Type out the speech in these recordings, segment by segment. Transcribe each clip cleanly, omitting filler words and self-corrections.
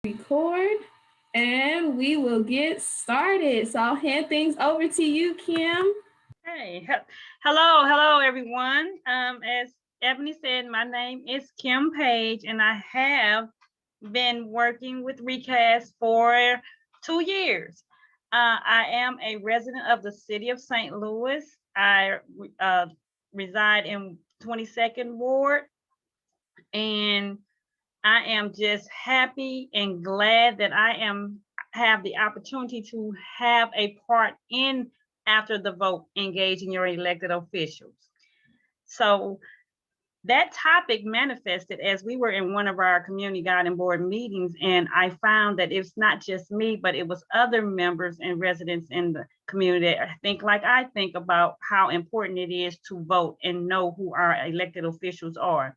Record and we will get started. So I'll hand things over to you, Kim. Hello, everyone. As Ebony said, my name is Kim Page, and I have been working with ReCAST for 2 years. I am a resident of the city of St. Louis. I uh, reside in 22nd Ward, and I am just happy and glad that I am have the opportunity to have a part in after the vote engaging your elected officials. So that topic manifested as we were in one of our community guiding board meetings, and I found that it's not just me, but it was other members and residents in the community that think like I think about how important it is to vote and know who our elected officials are.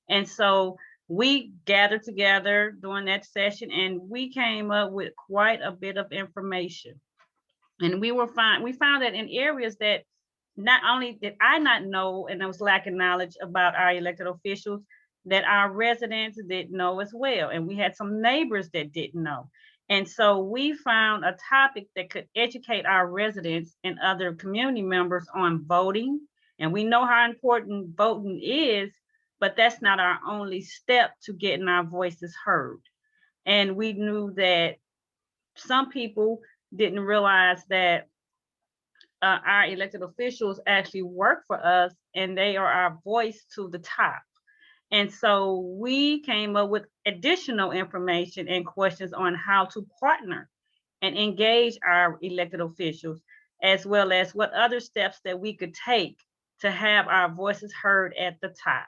And so we gathered together during that session and we came up with quite a bit of information. And we found that in areas that not only did I not know and I was lacking knowledge about our elected officials, that our residents didn't know as well. And we had some neighbors that didn't know. And so we found a topic that could educate our residents and other community members on voting. And we know how important voting is, but that's not our only step to getting our voices heard. And we knew that some people didn't realize that our elected officials actually work for us and they are our voice to the top. And so we came up with additional information and questions on how to partner and engage our elected officials, as well as what other steps that we could take to have our voices heard at the top.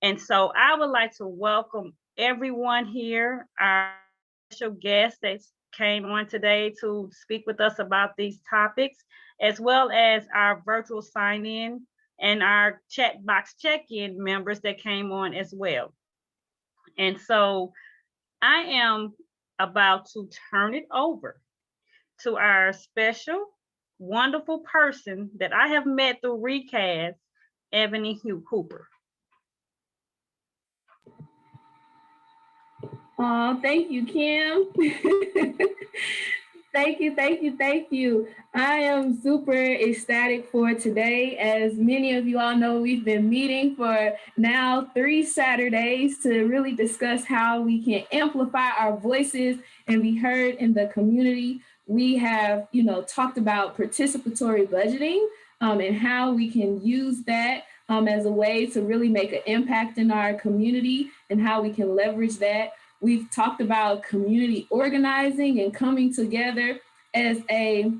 And so I would like to welcome everyone here, our special guests that came on today to speak with us about these topics, as well as our virtual sign-in and our chat box check-in members that came on as well. And so I am about to turn it over to our special, wonderful person that I have met through ReCAST, Ebony Hooper. Oh, thank you, Kim. Thank you. I am super ecstatic for today. As many of you all know, we've been meeting for now 3 Saturdays to really discuss how we can amplify our voices and be heard in the community. We have, talked about participatory budgeting and how we can use that as a way to really make an impact in our community and how we can leverage that. We've talked about community organizing and coming together as a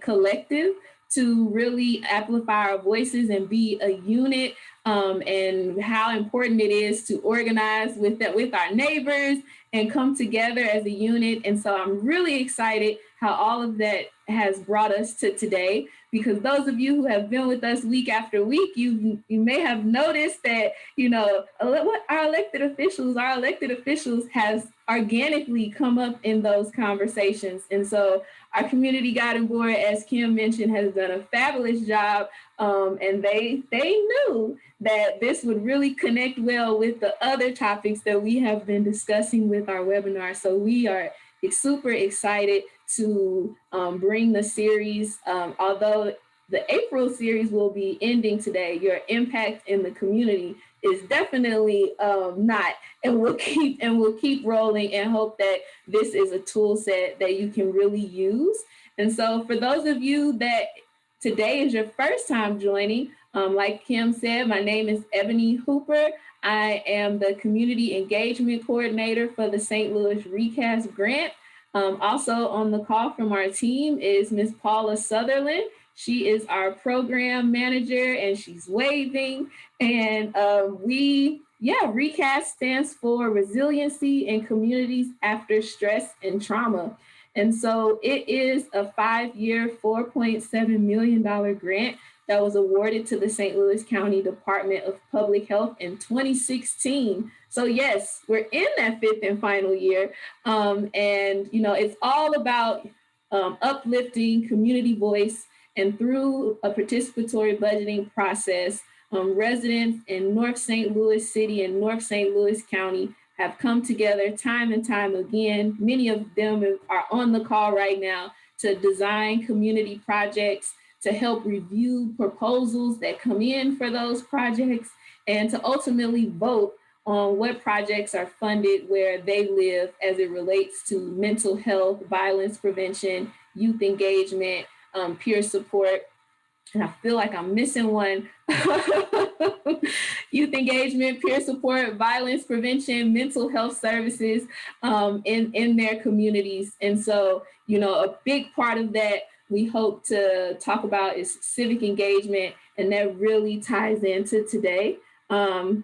collective to really amplify our voices and be a unit, and how important it is to organize with our neighbors and come together as a unit. And so I'm really excited how all of that has brought us to today, because those of you who have been with us week after week, you may have noticed that, what our elected officials has organically come up in those conversations. And so our community guiding board, as Kim mentioned, has done a fabulous job. And they knew that this would really connect well with the other topics that we have been discussing with our webinar. So we are super excited to bring the series, although the April series will be ending today. Your impact in the community is definitely not, and we'll keep rolling and hope that this is a tool set that you can really use. And so for those of you that today is your first time joining, like Kim said, my name is Ebony Hooper. I am the Community Engagement Coordinator for the St. Louis ReCAST grant. Also on the call from our team is Ms. Paula Sutherland. She is our program manager and she's waving. And ReCAST stands for Resiliency in Communities After Stress and Trauma. And so it is a 5-year, $4.7 million grant that was awarded to the St. Louis County Department of Public Health in 2016. So yes, we're in that 5th and final year. It's all about uplifting community voice, and through a participatory budgeting process, residents in North St. Louis City and North St. Louis County have come together time and time again. Many of them are on the call right now to design community projects, to help review proposals that come in for those projects, and to ultimately vote on what projects are funded where they live as it relates to mental health, violence prevention, youth engagement, peer support. And I feel like I'm missing one. Youth engagement, peer support, violence prevention, mental health services in their communities. And so, a big part of that we hope to talk about is civic engagement, and that really ties into today.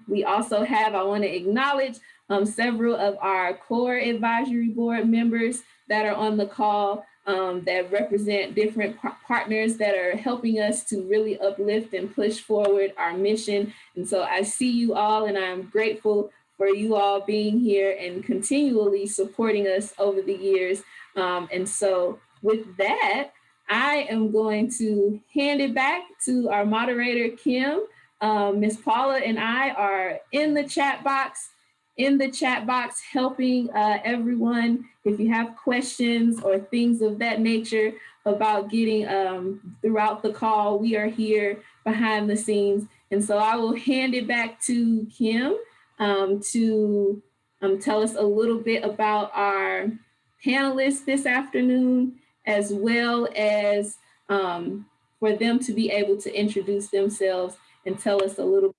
We also have, I want to acknowledge several of our core advisory board members that are on the call that represent different partners that are helping us to really uplift and push forward our mission. And so I see you all, and I'm grateful for you all being here and continually supporting us over the years. And so with that, I am going to hand it back to our moderator, Kim. Ms. Paula and I are in the chat box helping everyone. If you have questions or things of that nature about getting throughout the call, we are here behind the scenes. And so I will hand it back to Kim to tell us a little bit about our panelists this afternoon, as well as for them to be able to introduce themselves and tell us a little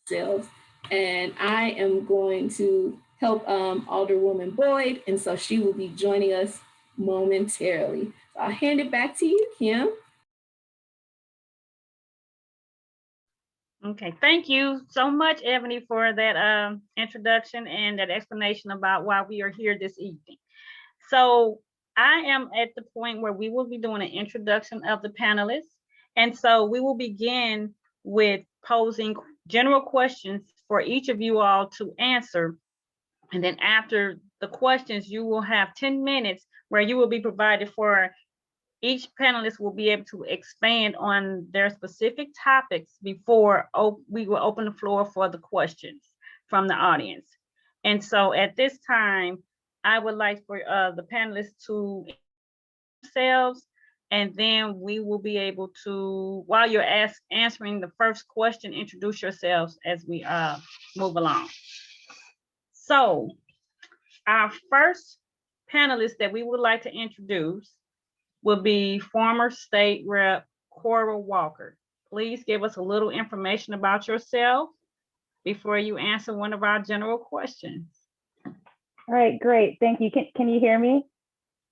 bit about themselves. And I am going to help Alderwoman Boyd, and so she will be joining us momentarily. So I'll hand it back to you, Kim. Okay, thank you so much, Ebony, for that introduction and that explanation about why we are here this evening. So I am at the point where we will be doing an introduction of the panelists. And so we will begin with posing general questions for each of you all to answer. And then after the questions, you will have 10 minutes where you will be provided for each panelist will be able to expand on their specific topics before we will open the floor for the questions from the audience. And so at this time, I would like for the panelists to themselves, and then we will be able to, while you're answering the first question, introduce yourselves as we move along. So our first panelist that we would like to introduce will be former State Rep Cora Walker. Please give us a little information about yourself before you answer one of our general questions. All right, great. Thank you. Can you hear me?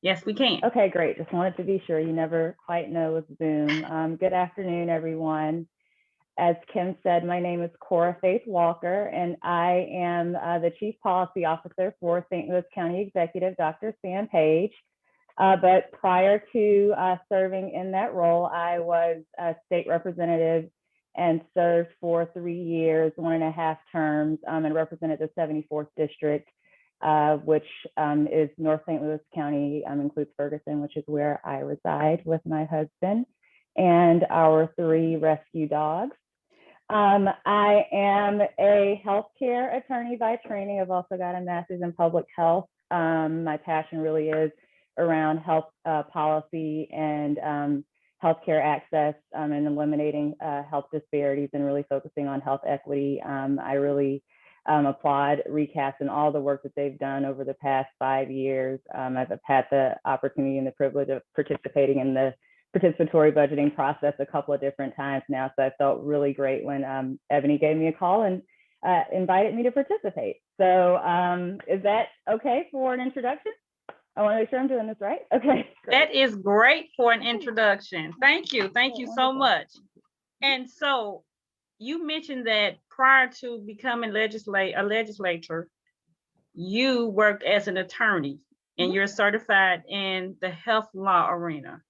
Yes, we can. Okay, great. Just wanted to be sure. You never quite know with Zoom. Good afternoon, everyone. As Kim said, my name is Cora Faith Walker, and I am the Chief Policy Officer for St. Louis County Executive, Dr. Sam Page. But prior to serving in that role, I was a state representative and served for 3 years, 1.5 terms, and represented the 74th District, which is North St. Louis County, includes Ferguson, which is where I reside with my husband and our 3 rescue dogs. I am a healthcare attorney by training. I've also got a master's in public health. My passion really is around health policy and healthcare access and eliminating health disparities and really focusing on health equity. I really applaud ReCAST and all the work that they've done over the past 5 years. I've had the opportunity and the privilege of participating in the participatory budgeting process a couple of different times now. So I felt really great when Ebony gave me a call and invited me to participate. So is that okay for an introduction? I want to make sure I'm doing this right. Okay. Great. That is great for an introduction. Thank you. Thank you so much. And so you mentioned that prior to becoming a legislator, you worked as an attorney and you're certified in the health law arena.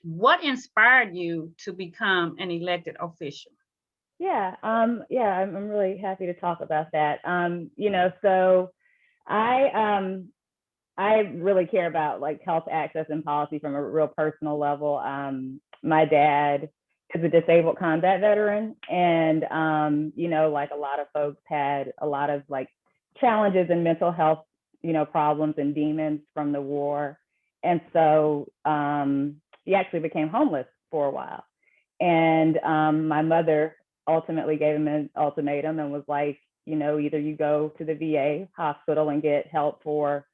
What inspired you to become an elected official? Yeah, I'm really happy to talk about that. So I really care about like health access and policy from a real personal level. My dad is a disabled combat veteran, and like a lot of folks had a lot of like challenges and mental health, problems and demons from the war. And so he actually became homeless for a while. And my mother ultimately gave him an ultimatum and was like, either you go to the VA hospital and get help for,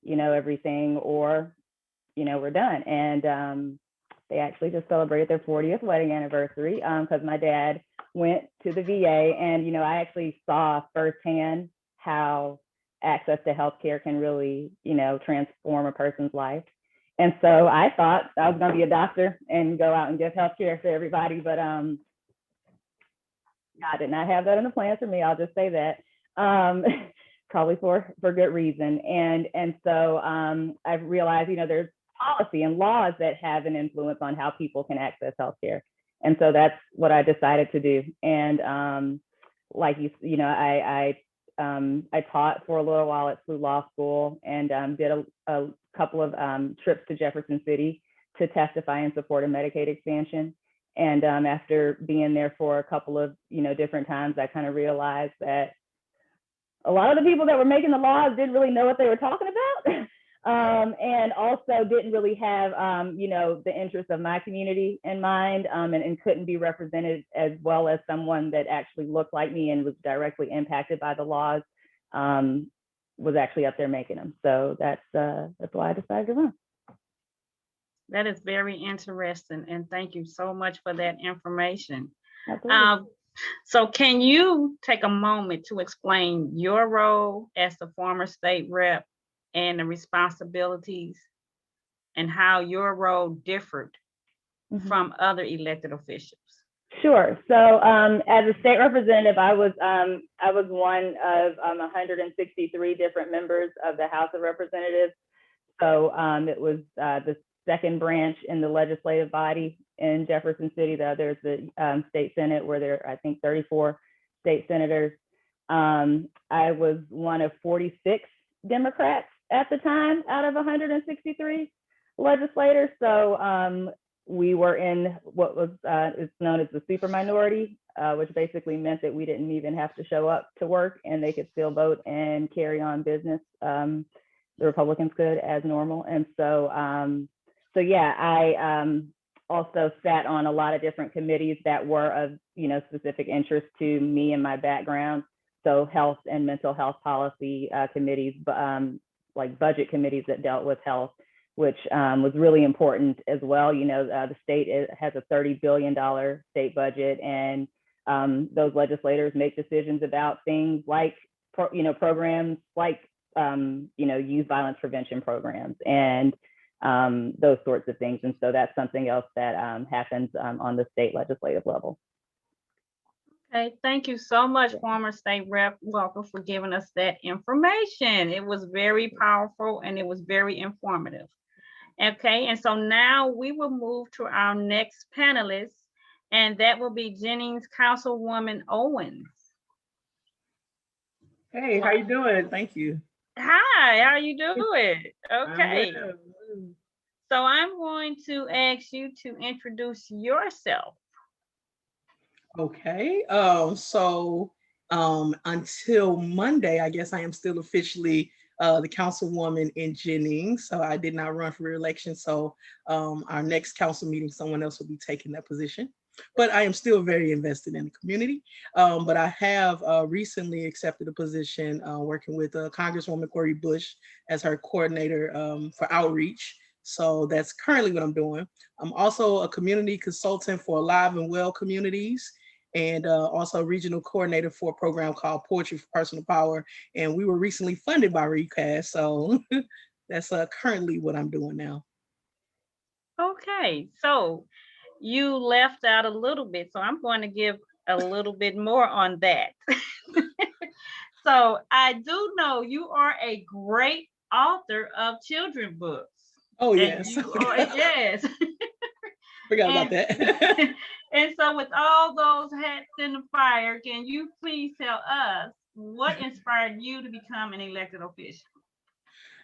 everything, or, we're done. And they actually just celebrated their 40th wedding anniversary because my dad went to the VA, and, I actually saw firsthand how access to healthcare can really, transform a person's life. And so I thought I was going to be a doctor and go out and give healthcare to everybody, but God did not have that in the plans for me. I'll just say that, probably for good reason. And so I've realized, there's policy and laws that have an influence on how people can access healthcare. And so that's what I decided to do. And like I taught for a little while at SLU Law School, and did a couple of trips to Jefferson City to testify in support of Medicaid expansion. And after being there for a couple of different times, I kind of realized that a lot of the people that were making the laws didn't really know what they were talking about. And also didn't really have, the interests of my community in mind, and couldn't be represented as well as someone that actually looked like me and was directly impacted by the laws, was actually up there making them. So that's why I decided to run. That is very interesting, and thank you so much for that information. Absolutely. So can you take a moment to explain your role as the former state rep and the responsibilities and how your role differed from other elected officials? Sure. So as a state representative, I was one of 163 different members of the House of Representatives. So it was the second branch in the legislative body in Jefferson City. There's the state Senate, where there are, I think, 34 state senators. I was one of 46 Democrats at the time out of 163 legislators. So we were in what was is known as the super minority, which basically meant that we didn't even have to show up to work, and they could still vote and carry on business. The Republicans could, as normal. And so, I also sat on a lot of different committees that were of specific interest to me and my background. So health and mental health policy committees, like budget committees that dealt with health, which was really important as well. The state has a $30 billion state budget, and those legislators make decisions about things like, programs like, youth violence prevention programs and those sorts of things. And so that's something else that happens on the state legislative level. Okay, thank you so much, former State Rep Walker, for giving us that information. It was very powerful and it was very informative. Okay, and so now we will move to our next panelist, and that will be Jennings Councilwoman Owens. Hey, how you doing? Thank you. Hi, how are you doing? Okay. So I'm going to ask you to introduce yourself. Okay. So until Monday, I guess I am still officially the councilwoman in Jennings. So I did not run for re-election. So our next council meeting, someone else will be taking that position. But I am still very invested in the community. But I have recently accepted a position working with Congresswoman Cori Bush as her coordinator for outreach. So that's currently what I'm doing. I'm also a community consultant for Alive and Well Communities, and also regional coordinator for a program called Poetry for Personal Power. And we were recently funded by ReCAST. So that's currently what I'm doing now. Okay, so you left out a little bit, so I'm going to give a little bit more on that. So I do know you are a great author of children's books. Oh, yes. Yes. Forgot about that. And so with all those hats in the fire, can you please tell us what inspired you to become an elected official?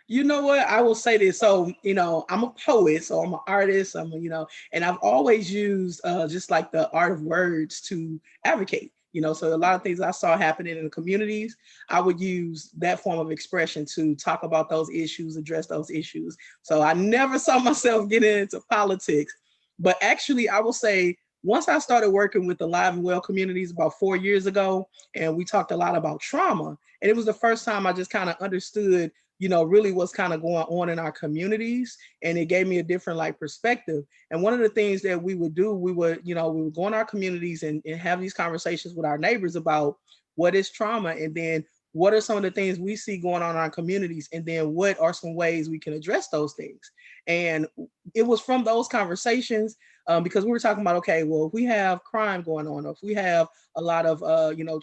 You know what? I will say this. So, I'm a poet, so I'm an artist, and I've always used just like the art of words to advocate. So a lot of things I saw happening in the communities, I would use that form of expression to talk about those issues, address those issues. So I never saw myself getting into politics, but actually I will say, once I started working with the Live and Well communities about 4 years ago, and we talked a lot about trauma, and it was the first time I just kind of understood, really what's kind of going on in our communities. And it gave me a different like perspective. And one of the things that we would do, we would go in our communities and have these conversations with our neighbors about what is trauma, and then what are some of the things we see going on in our communities, and then what are some ways we can address those things. And it was from those conversations, because we were talking about, okay, well, if we have crime going on, or if we have a lot of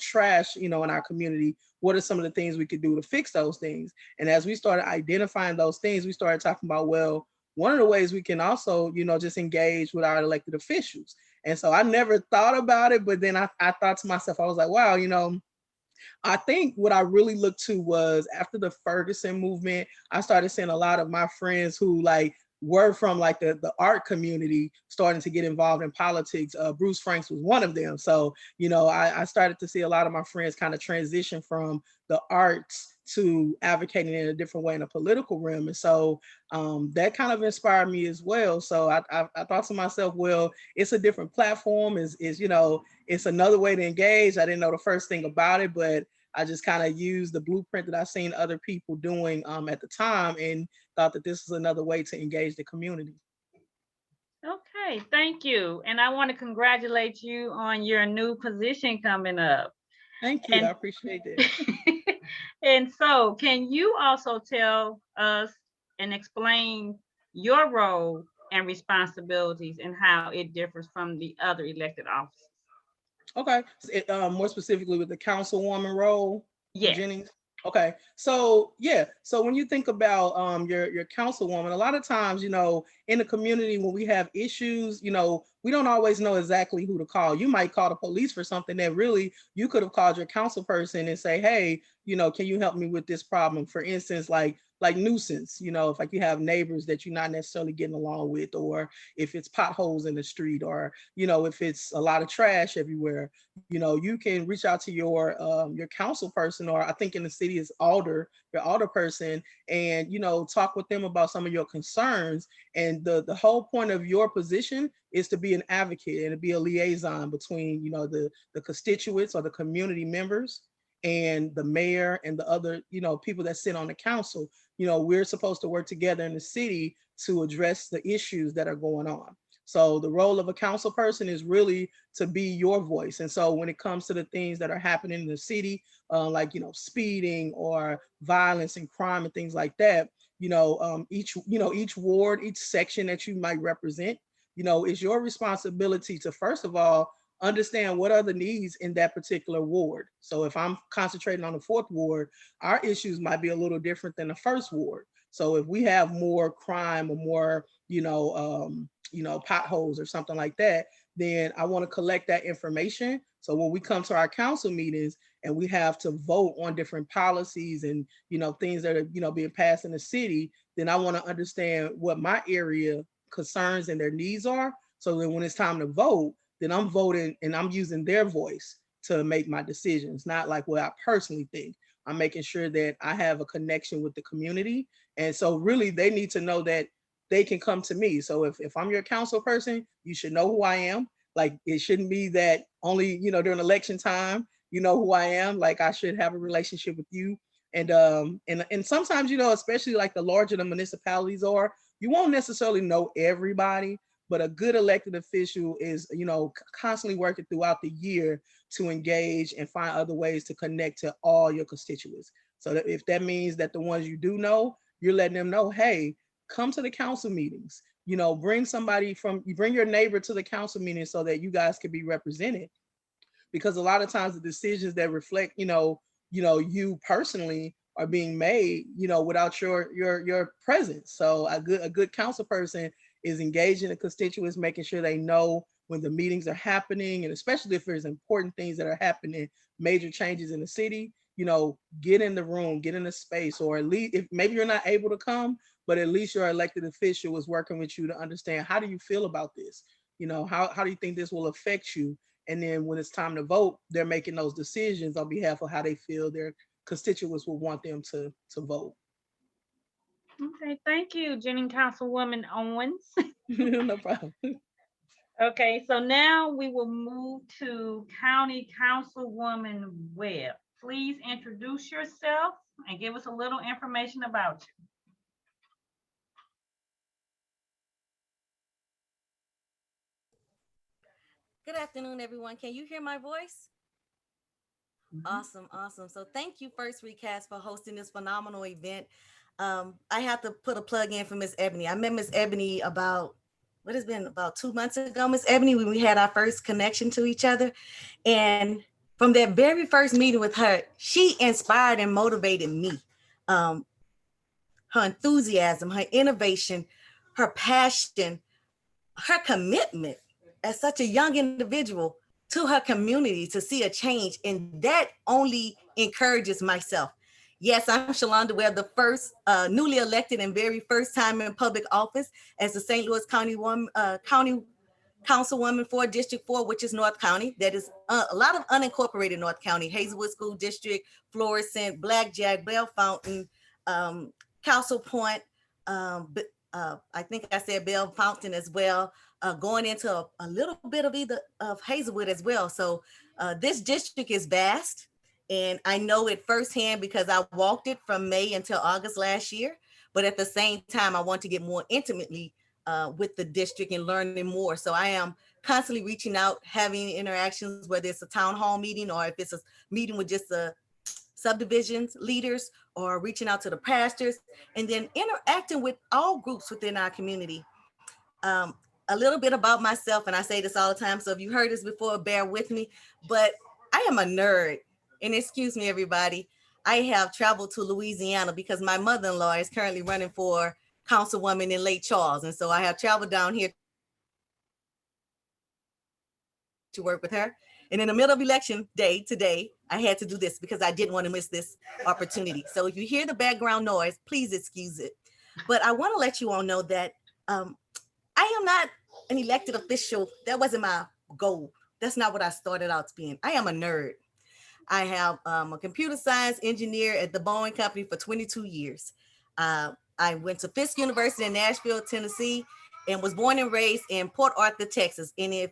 trash in our community, what are some of the things we could do to fix those things? And as we started identifying those things, we started talking about, well, one of the ways we can also just engage with our elected officials. And so I never thought about it, but then I thought to myself, I was like, wow, I think what I really looked to was, after the Ferguson movement, I started seeing a lot of my friends who were from the art community starting to get involved in politics. Bruce Franks was one of them. So, I started to see a lot of my friends kind of transition from the arts to advocating in a different way in a political realm. And so that kind of inspired me as well. So I thought to myself, well, it's a different platform, it's another way to engage. I didn't know the first thing about it, but I just kind of used the blueprint that I've seen other people doing at the time, and thought that this is another way to engage the community. Okay, thank you. And I want to congratulate you on your new position coming up. Thank you. And I appreciate it. and so, can you also tell us and explain your role and responsibilities and how it differs from the other elected offices? Okay. More specifically with the councilwoman role in Yes. Jennings. Okay. So yeah. So when you think about your councilwoman, a lot of times, in the community when we have issues, we don't always know exactly who to call. You might call the police for something that really you could have called your council person and say, hey, can you help me with this problem? For instance, like nuisance, if you have neighbors that you're not necessarily getting along with, or if it's potholes in the street, or if it's a lot of trash everywhere, you can reach out to your council person, or I think in the city is your alder person, and talk with them about some of your concerns. And the whole point of your position is to be an advocate and to be a liaison between the constituents or the community members and the mayor and the other people that sit on the council. We're supposed to work together in the city to address the issues that are going on. So the role of a council person is really to be your voice. And so when it comes to the things that are happening in the city, like speeding or violence and crime and things like that, each ward, each section that you might represent, is your responsibility to, first of all, understand what are the needs in that particular ward. So if I'm concentrating on the fourth ward, our issues might be a little different than the first ward. So if we have more crime or more, potholes or something like that, then I want to collect that information. So when we come to our council meetings and we have to vote on different policies and, things that are, being passed in the city, then I want to understand what my area concerns and their needs are. So then when it's time to vote, then I'm voting and I'm using their voice to make my decisions, not like what I personally think. I'm making sure that I have a connection with the community. And so really they need to know that they can come to me. So if I'm your council person, you should know who I am. Like it shouldn't be that only, during election time, you know who I am. Like I should have a relationship with you. And sometimes, especially like the larger the municipalities are, you won't necessarily know everybody, but a good elected official is, constantly working throughout the year to engage and find other ways to connect to all your constituents. So that if that means that the ones you do know, you're letting them know, hey, come to the council meetings, bring your neighbor to the council meeting so that you guys can be represented. Because a lot of times the decisions that reflect, you personally are being made, without your presence. So a good council person is engaging the constituents, making sure they know when the meetings are happening, and especially if there's important things that are happening, major changes in the city, get in the room, get in the space, or at least if maybe you're not able to come, but at least your elected official is working with you to understand, how do you feel about this? How do you think this will affect you? And then when it's time to vote, they're making those decisions on behalf of how they feel their constituents will want them to vote. Okay, thank you, Jennings Councilwoman Owens. No problem. Okay, so now we will move to County Councilwoman Webb. Please introduce yourself and give us a little information about you. Good afternoon, everyone. Can you hear my voice? Awesome, awesome. So thank you, First ReCAST, for hosting this phenomenal event. I have to put a plug in for Miss Ebony. I met Miss Ebony about, what has been, about 2 months ago, Miss Ebony, when we had our first connection to each other. And from that very first meeting with her, she inspired and motivated me. Um, Her enthusiasm, her innovation, her passion, her commitment as such a young individual to her community to see a change. And that only encourages myself. Yes, I'm Shalonda Webb, the first newly elected and very first time in public office as the St. Louis County County Councilwoman for District 4, which is North County. That is a lot of unincorporated North County, Hazelwood School District, Florissant, Blackjack, Bell Fountain, Castle Point, I think I said Bell Fountain as well, going into a little bit of either of Hazelwood as well. So this district is vast, and I know it firsthand because I walked it from May until August last year. But at the same time, I want to get more intimately with the district and learning more. So I am constantly reaching out, having interactions, whether it's a town hall meeting or if it's a meeting with just the subdivisions leaders, or reaching out to the pastors, and then interacting with all groups within our community. A little bit about myself, and I say this all the time, so if you heard this before, bear with me, but I am a nerd. And excuse me, everybody, I have traveled to Louisiana because my mother-in-law is currently running for councilwoman in Lake Charles. And so I have traveled down here to work with her. And in the middle of election day today, I had to do this because I didn't want to miss this opportunity. So if you hear the background noise, please excuse it. But I want to let you all know that I am not an elected official. That wasn't my goal. That's not what I started out being. I am a nerd. I have a computer science engineer at the Boeing Company for 22 years. I went to Fisk University in Nashville, Tennessee, and was born and raised in Port Arthur, Texas. And if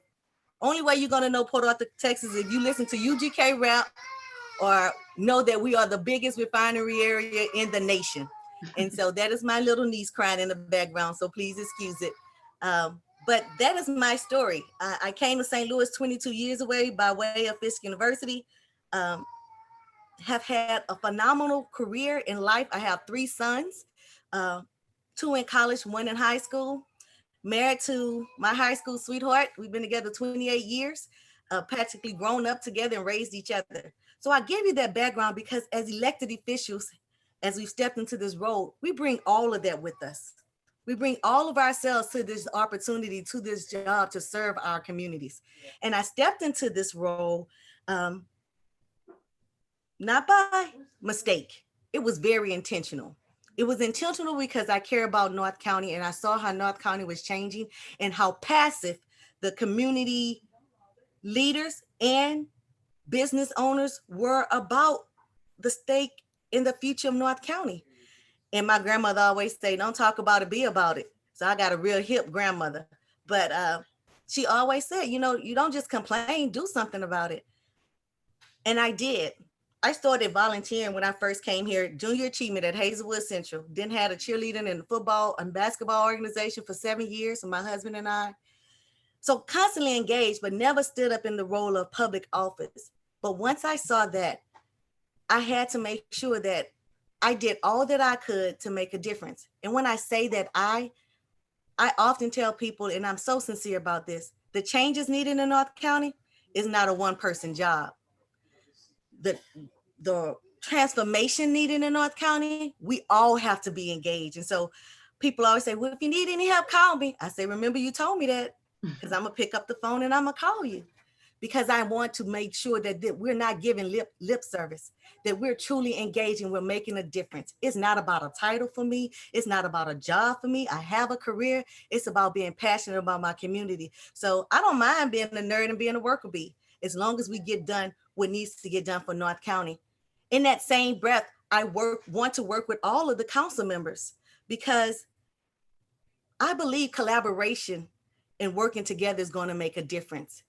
only way you're gonna know Port Arthur, Texas, if you listen to UGK rap or know that we are the biggest refinery area in the nation. And so that is my little niece crying in the background, so please excuse it. But that is my story. I came to St. Louis 22 years away by way of Fisk University. Have had a phenomenal career in life. I have 3 sons, 2 in college, 1 in high school. Married to my high school sweetheart. We've been together 28 years, practically grown up together and raised each other. So I gave you that background because as elected officials, as we've stepped into this role, we bring all of that with us. We bring all of ourselves to this opportunity, to this job to serve our communities. And I stepped into this role not by mistake. It was very intentional. It was intentional because I care about North County and I saw how North County was changing and how passive the community leaders and business owners were about the stake in the future of North County. And my grandmother always say, don't talk about it, be about it. So I got a real hip grandmother. But she always said, you know, you don't just complain, do something about it. And I did. I started volunteering when I first came here, junior achievement at Hazelwood Central. Then had a cheerleading and football and basketball organization for 7 years, with my husband and I. So constantly engaged, but never stood up in the role of public office. But once I saw that, I had to make sure that I did all that I could to make a difference. And when I say that, I often tell people, and I'm so sincere about this, the changes needed in North County is not a one-person job. The transformation needed in North County, we all have to be engaged. And so people always say, well, if you need any help, call me. I say, remember you told me that, because I'm gonna pick up the phone and I'm gonna call you, because I want to make sure that we're not giving lip service, that we're truly engaging, we're making a difference. It's not about a title for me. It's not about a job for me. I have a career. It's about being passionate about my community. So I don't mind being a nerd and being a worker bee. as long as we get done what needs to get done for North County. In that same breath, I want to work with all of the council members because I believe collaboration and working together is going to make a difference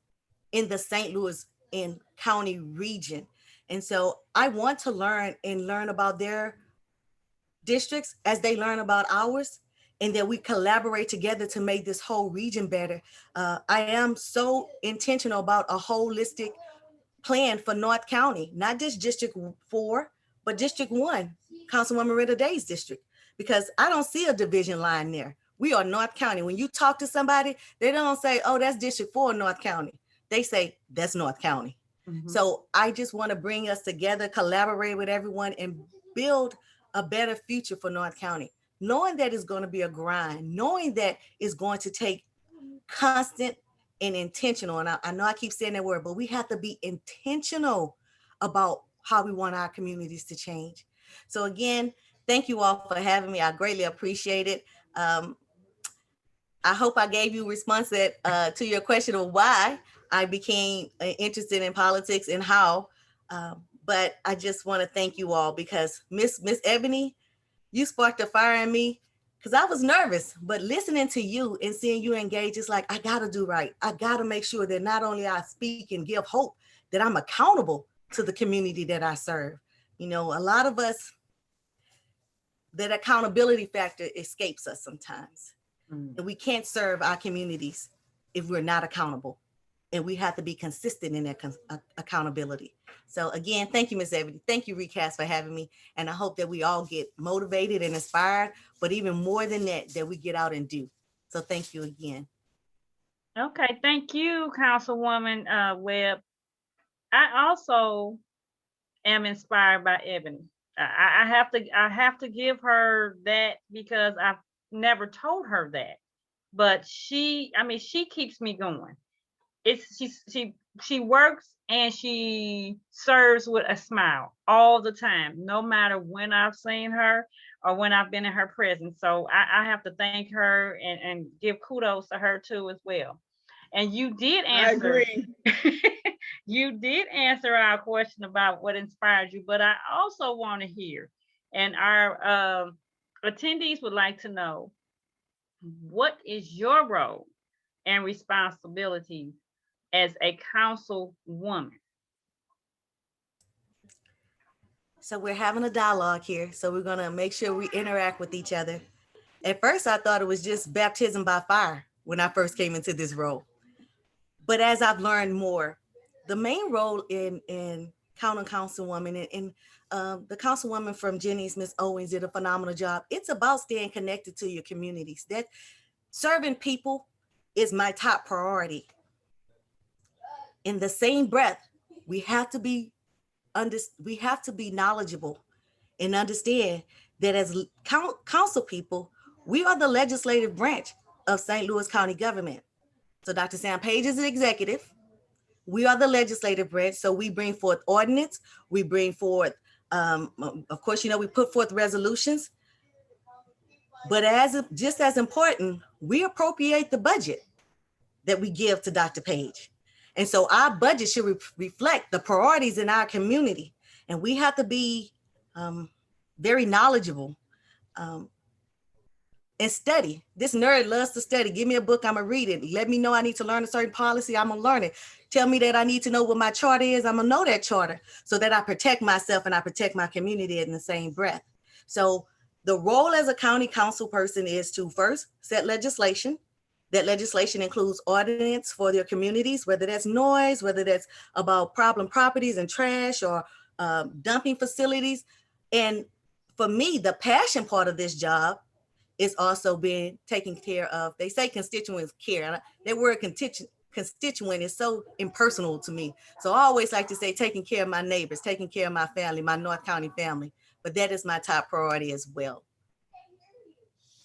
in the St. Louis and county region. And so I want to learn about their districts as they learn about ours, and that we collaborate together to make this whole region better. I am so intentional about a holistic plan for North County, not just District 4, but District 1, Councilwoman Rita Day's district, because I don't see a division line there. We are North County. When you talk to somebody, they don't say, oh, that's District 4, North County. They say, that's North County. Mm-hmm. So I just want to bring us together, collaborate with everyone, and build a better future for North County, knowing that it's going to be a grind, knowing that it's going to take constant and intentional. And I know I keep saying that word, but we have to be intentional about how we want our communities to change. So again, thank you all for having me. I greatly appreciate it. I hope I gave you a response to your question of why I became interested in politics and how. But I just want to thank you all because Miss Ebony, you sparked a fire in me because I was nervous, but listening to you and seeing you engage, it's like, I got to do right. I got to make sure that not only I speak and give hope, that I'm accountable to the community that I serve. You know, a lot of us, that accountability factor escapes us sometimes. And we can't serve our communities if we're not accountable. And we have to be consistent in that accountability. So again, thank you, Ms. Ebony. Thank you, ReCAST, for having me. And I hope that we all get motivated and inspired, but even more than that, that we get out and do. So thank you again. Okay, thank you, Councilwoman Webb. I also am inspired by Ebony. I have to give her that because I've never told her that. But she keeps me going. She works and she serves with a smile all the time, no matter when I've seen her or when I've been in her presence. So I have to thank her and give kudos to her too as well. And you did answer. I agree. You did answer our question about what inspired you, but I also want to hear, and our attendees would like to know, what is your role and responsibilities as a councilwoman? So we're having a dialogue here. So we're going to make sure we interact with each other. At first, I thought it was just baptism by fire when I first came into this role. But as I've learned more, the main role in County Councilwoman and the councilwoman from Jennings, Ms. Owens, did a phenomenal job. It's about staying connected to your communities. That serving people is my top priority. In the same breath, we have to be knowledgeable and understand that as council people, we are the legislative branch of St. Louis County government. So Dr. Sam Page is the executive. We are the legislative branch. So we bring forth ordinance. We bring forth, of course, we put forth resolutions. But just as important, we appropriate the budget that we give to Dr. Page. And so our budget should reflect the priorities in our community. And we have to be very knowledgeable and study. This nerd loves to study. Give me a book, I'm gonna read it. Let me know I need to learn a certain policy, I'm gonna learn it. Tell me that I need to know what my charter is, I'm gonna know that charter so that I protect myself and I protect my community in the same breath. So the role as a county council person is to first set legislation. That legislation includes ordinance for their communities, whether that's noise, whether that's about problem properties and trash or dumping facilities. And for me, the passion part of this job is also being taken care of. They say constituents care. That word constituent is so impersonal to me. So I always like to say taking care of my neighbors, taking care of my family, my North County family. But that is my top priority as well.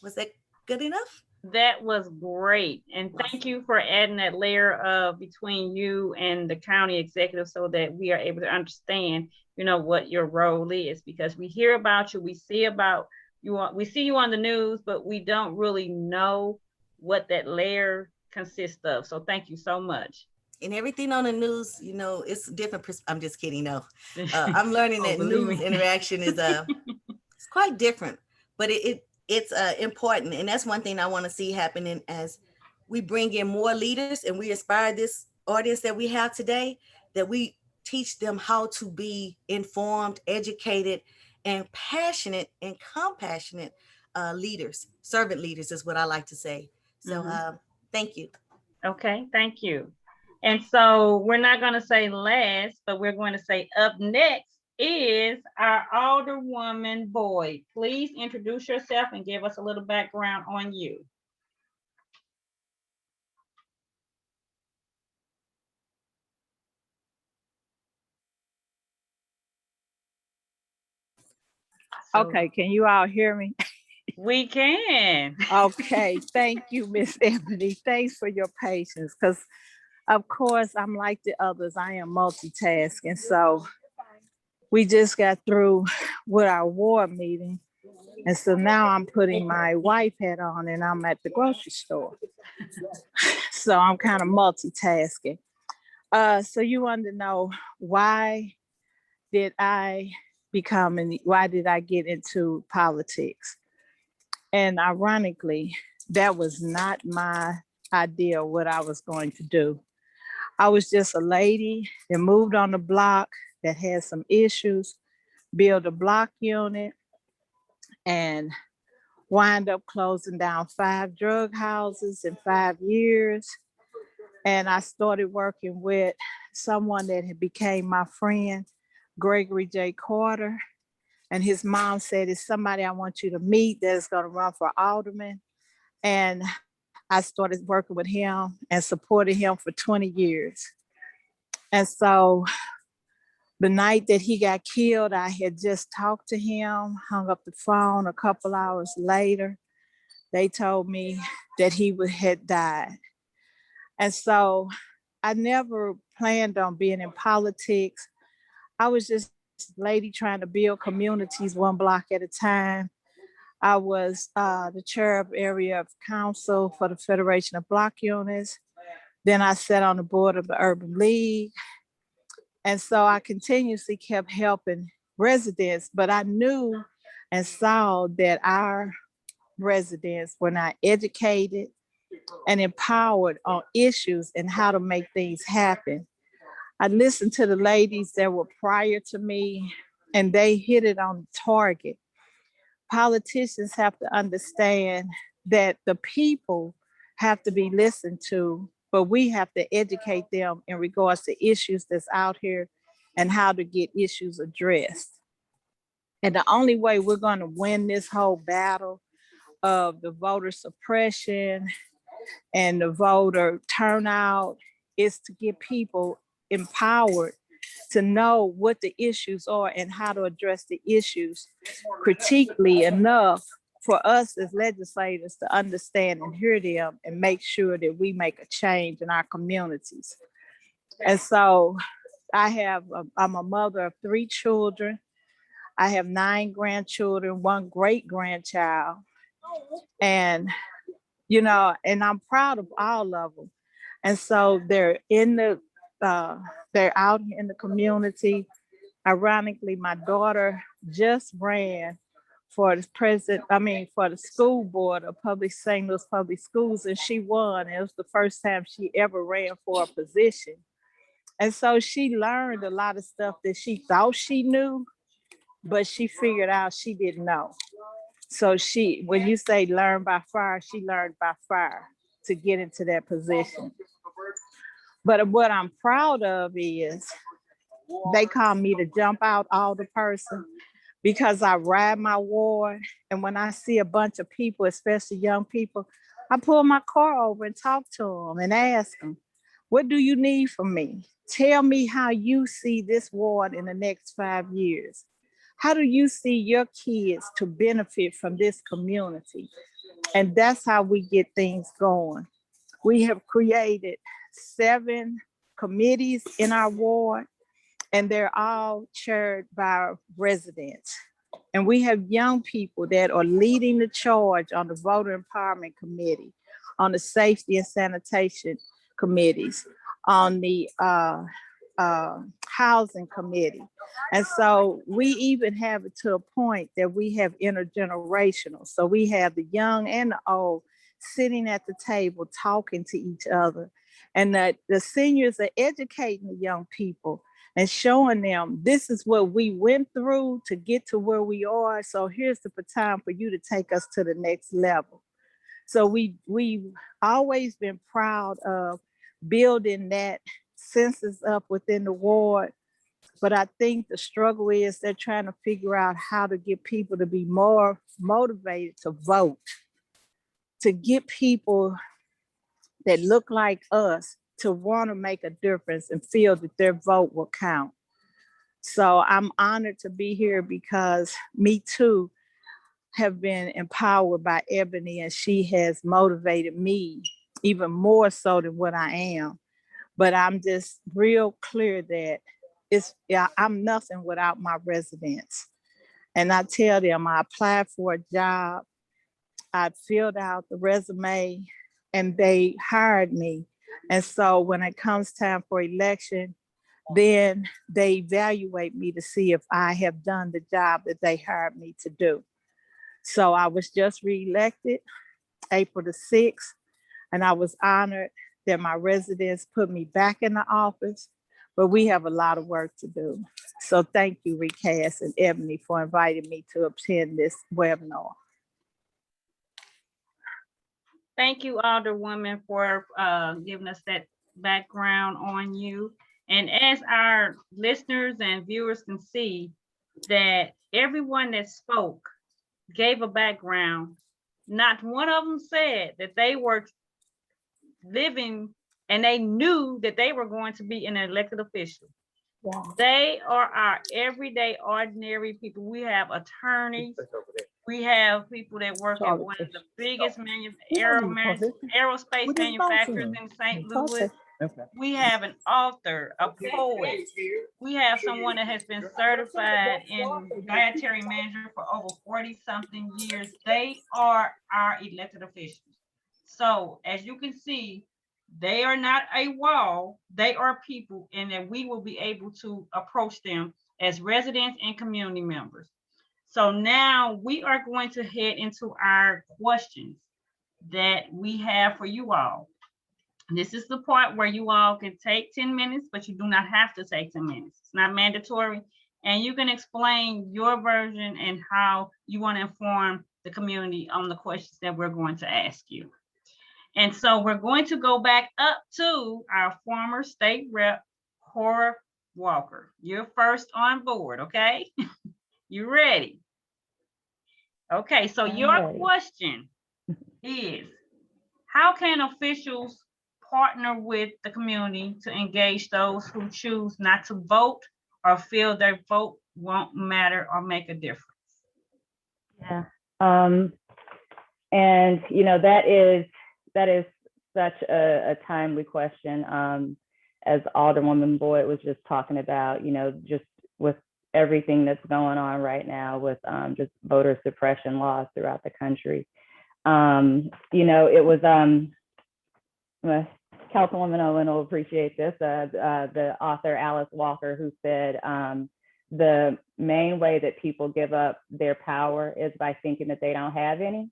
Was that good enough? That was great. And thank you for adding that layer between you and the county executive so that we are able to understand, what your role is, because we hear about you, we see about you, we see you on the news, but we don't really know what that layer consists of. So thank you so much. and everything on the news, you know, it's different. I'm just kidding. No, I'm learning Oh, that believe news me. interaction is it's quite different, but it's important, and that's one thing I want to see happening as we bring in more leaders and we inspire this audience that we have today, that we teach them how to be informed, educated, and passionate and compassionate leaders. Servant leaders is what I like to say. So thank you. Okay, thank you. And so we're not going to say last, but we're going to say up next is our Alderwoman Boyd. Please introduce yourself and give us a little background on you. Okay, can you all hear me? We can. Okay, thank you, Miss Ebony. Thanks for your patience, because of course I'm like the others. I am multitasking. So we just got through with our ward meeting. And so now I'm putting my wife hat on and I'm at the grocery store. So I'm kind of multitasking. So you want to know why did I why did I get into politics? And ironically, that was not my idea of what I was going to do. I was just a lady that moved on the block that had some issues, built a block unit, and wind up closing down 5 drug houses in 5 years. And I started working with someone that had became my friend, Gregory J. Carter. And his mom said, "It's somebody I want you to meet that's going to run for alderman." And I started working with him and supported him for 20 years. And so the night that he got killed, I had just talked to him, hung up the phone. A couple hours later, they told me that he had died. And so I never planned on being in politics. I was just a lady trying to build communities one block at a time. I was the chair of area of council for the Federation of Block Units. Then I sat on the board of the Urban League. And so I continuously kept helping residents, but I knew and saw that our residents were not educated and empowered on issues and how to make things happen. I listened to the ladies that were prior to me, and they hit it on target. Politicians have to understand that the people have to be listened to, but we have to educate them in regards to issues that's out here and how to get issues addressed. And the only way we're going to win this whole battle of the voter suppression and the voter turnout is to get people empowered to know what the issues are and how to address the issues critically enough for us as legislators to understand and hear them and make sure that we make a change in our communities. And so I'm a mother of 3 children. I have 9 grandchildren, 1 great grandchild. And, and I'm proud of all of them. And so they're out in the community. Ironically, my daughter just ran for the school board of St. Louis Public Schools, and she won. It was the first time she ever ran for a position. And so she learned a lot of stuff that she thought she knew, but she figured out she didn't know. So when you say learn by fire, she learned by fire to get into that position. But what I'm proud of is they call me the jump out alder person because I ride my ward. And when I see a bunch of people, especially young people, I pull my car over and talk to them and ask them, what do you need from me? Tell me how you see this ward in the next 5 years. How do you see your kids to benefit from this community? And that's how we get things going. We have created 7 committees in our ward, and they're all chaired by residents. And we have young people that are leading the charge on the voter empowerment committee, on the safety and sanitation committees, on the housing committee. And so we even have it to a point that we have intergenerational. So we have the young and the old sitting at the table talking to each other. And that the seniors are educating the young people and showing them this is what we went through to get to where we are. So here's the baton for you to take us to the next level. So we've always been proud of building that census up within the ward. But I think the struggle is they're trying to figure out how to get people to be more motivated to vote, to get people that look like us to want to make a difference and feel that their vote will count. So I'm honored to be here because me too have been empowered by Ebony, and she has motivated me even more so than what I am. But I'm just real clear that I'm nothing without my residents. And I tell them I applied for a job, I filled out the resume, and they hired me. And so when it comes time for election, then they evaluate me to see if I have done the job that they hired me to do. So I was just reelected April the 6th, and I was honored that my residents put me back in the office, but we have a lot of work to do. So thank you, ReCAST and Ebony, for inviting me to attend this webinar. Thank you, Alderwoman, for giving us that background on you. And as our listeners and viewers can see, that everyone that spoke gave a background. Not one of them said that they were living and they knew that they were going to be an elected official. Yeah. They are our everyday, ordinary people. We have attorneys. We have people that work at one of the biggest aerospace manufacturers in St. Louis. We have an author, a poet. We have someone that has been certified in dietary management for over 40-something years. They are our elected officials. So as you can see, they are not a wall, they are people, and that we will be able to approach them as residents and community members. So now we are going to head into our questions that we have for you all. This is the part where you all can take 10 minutes, but you do not have to take 10 minutes. It's not mandatory. And you can explain your version and how you want to inform the community on the questions that we're going to ask you. And so we're going to go back up to our former state rep, Cora Walker. You're first on board, okay? You ready? Okay, so your question is, how can officials partner with the community to engage those who choose not to vote or feel their vote won't matter or make a difference? Yeah, and you know, that is such a timely question. As Alderwoman Boyd was just talking about, you know, just with everything that's going on right now with just voter suppression laws throughout the country. You know, it was Councilwoman Owen will appreciate this, the author Alice Walker, who said the main way that people give up their power is by thinking that they don't have any.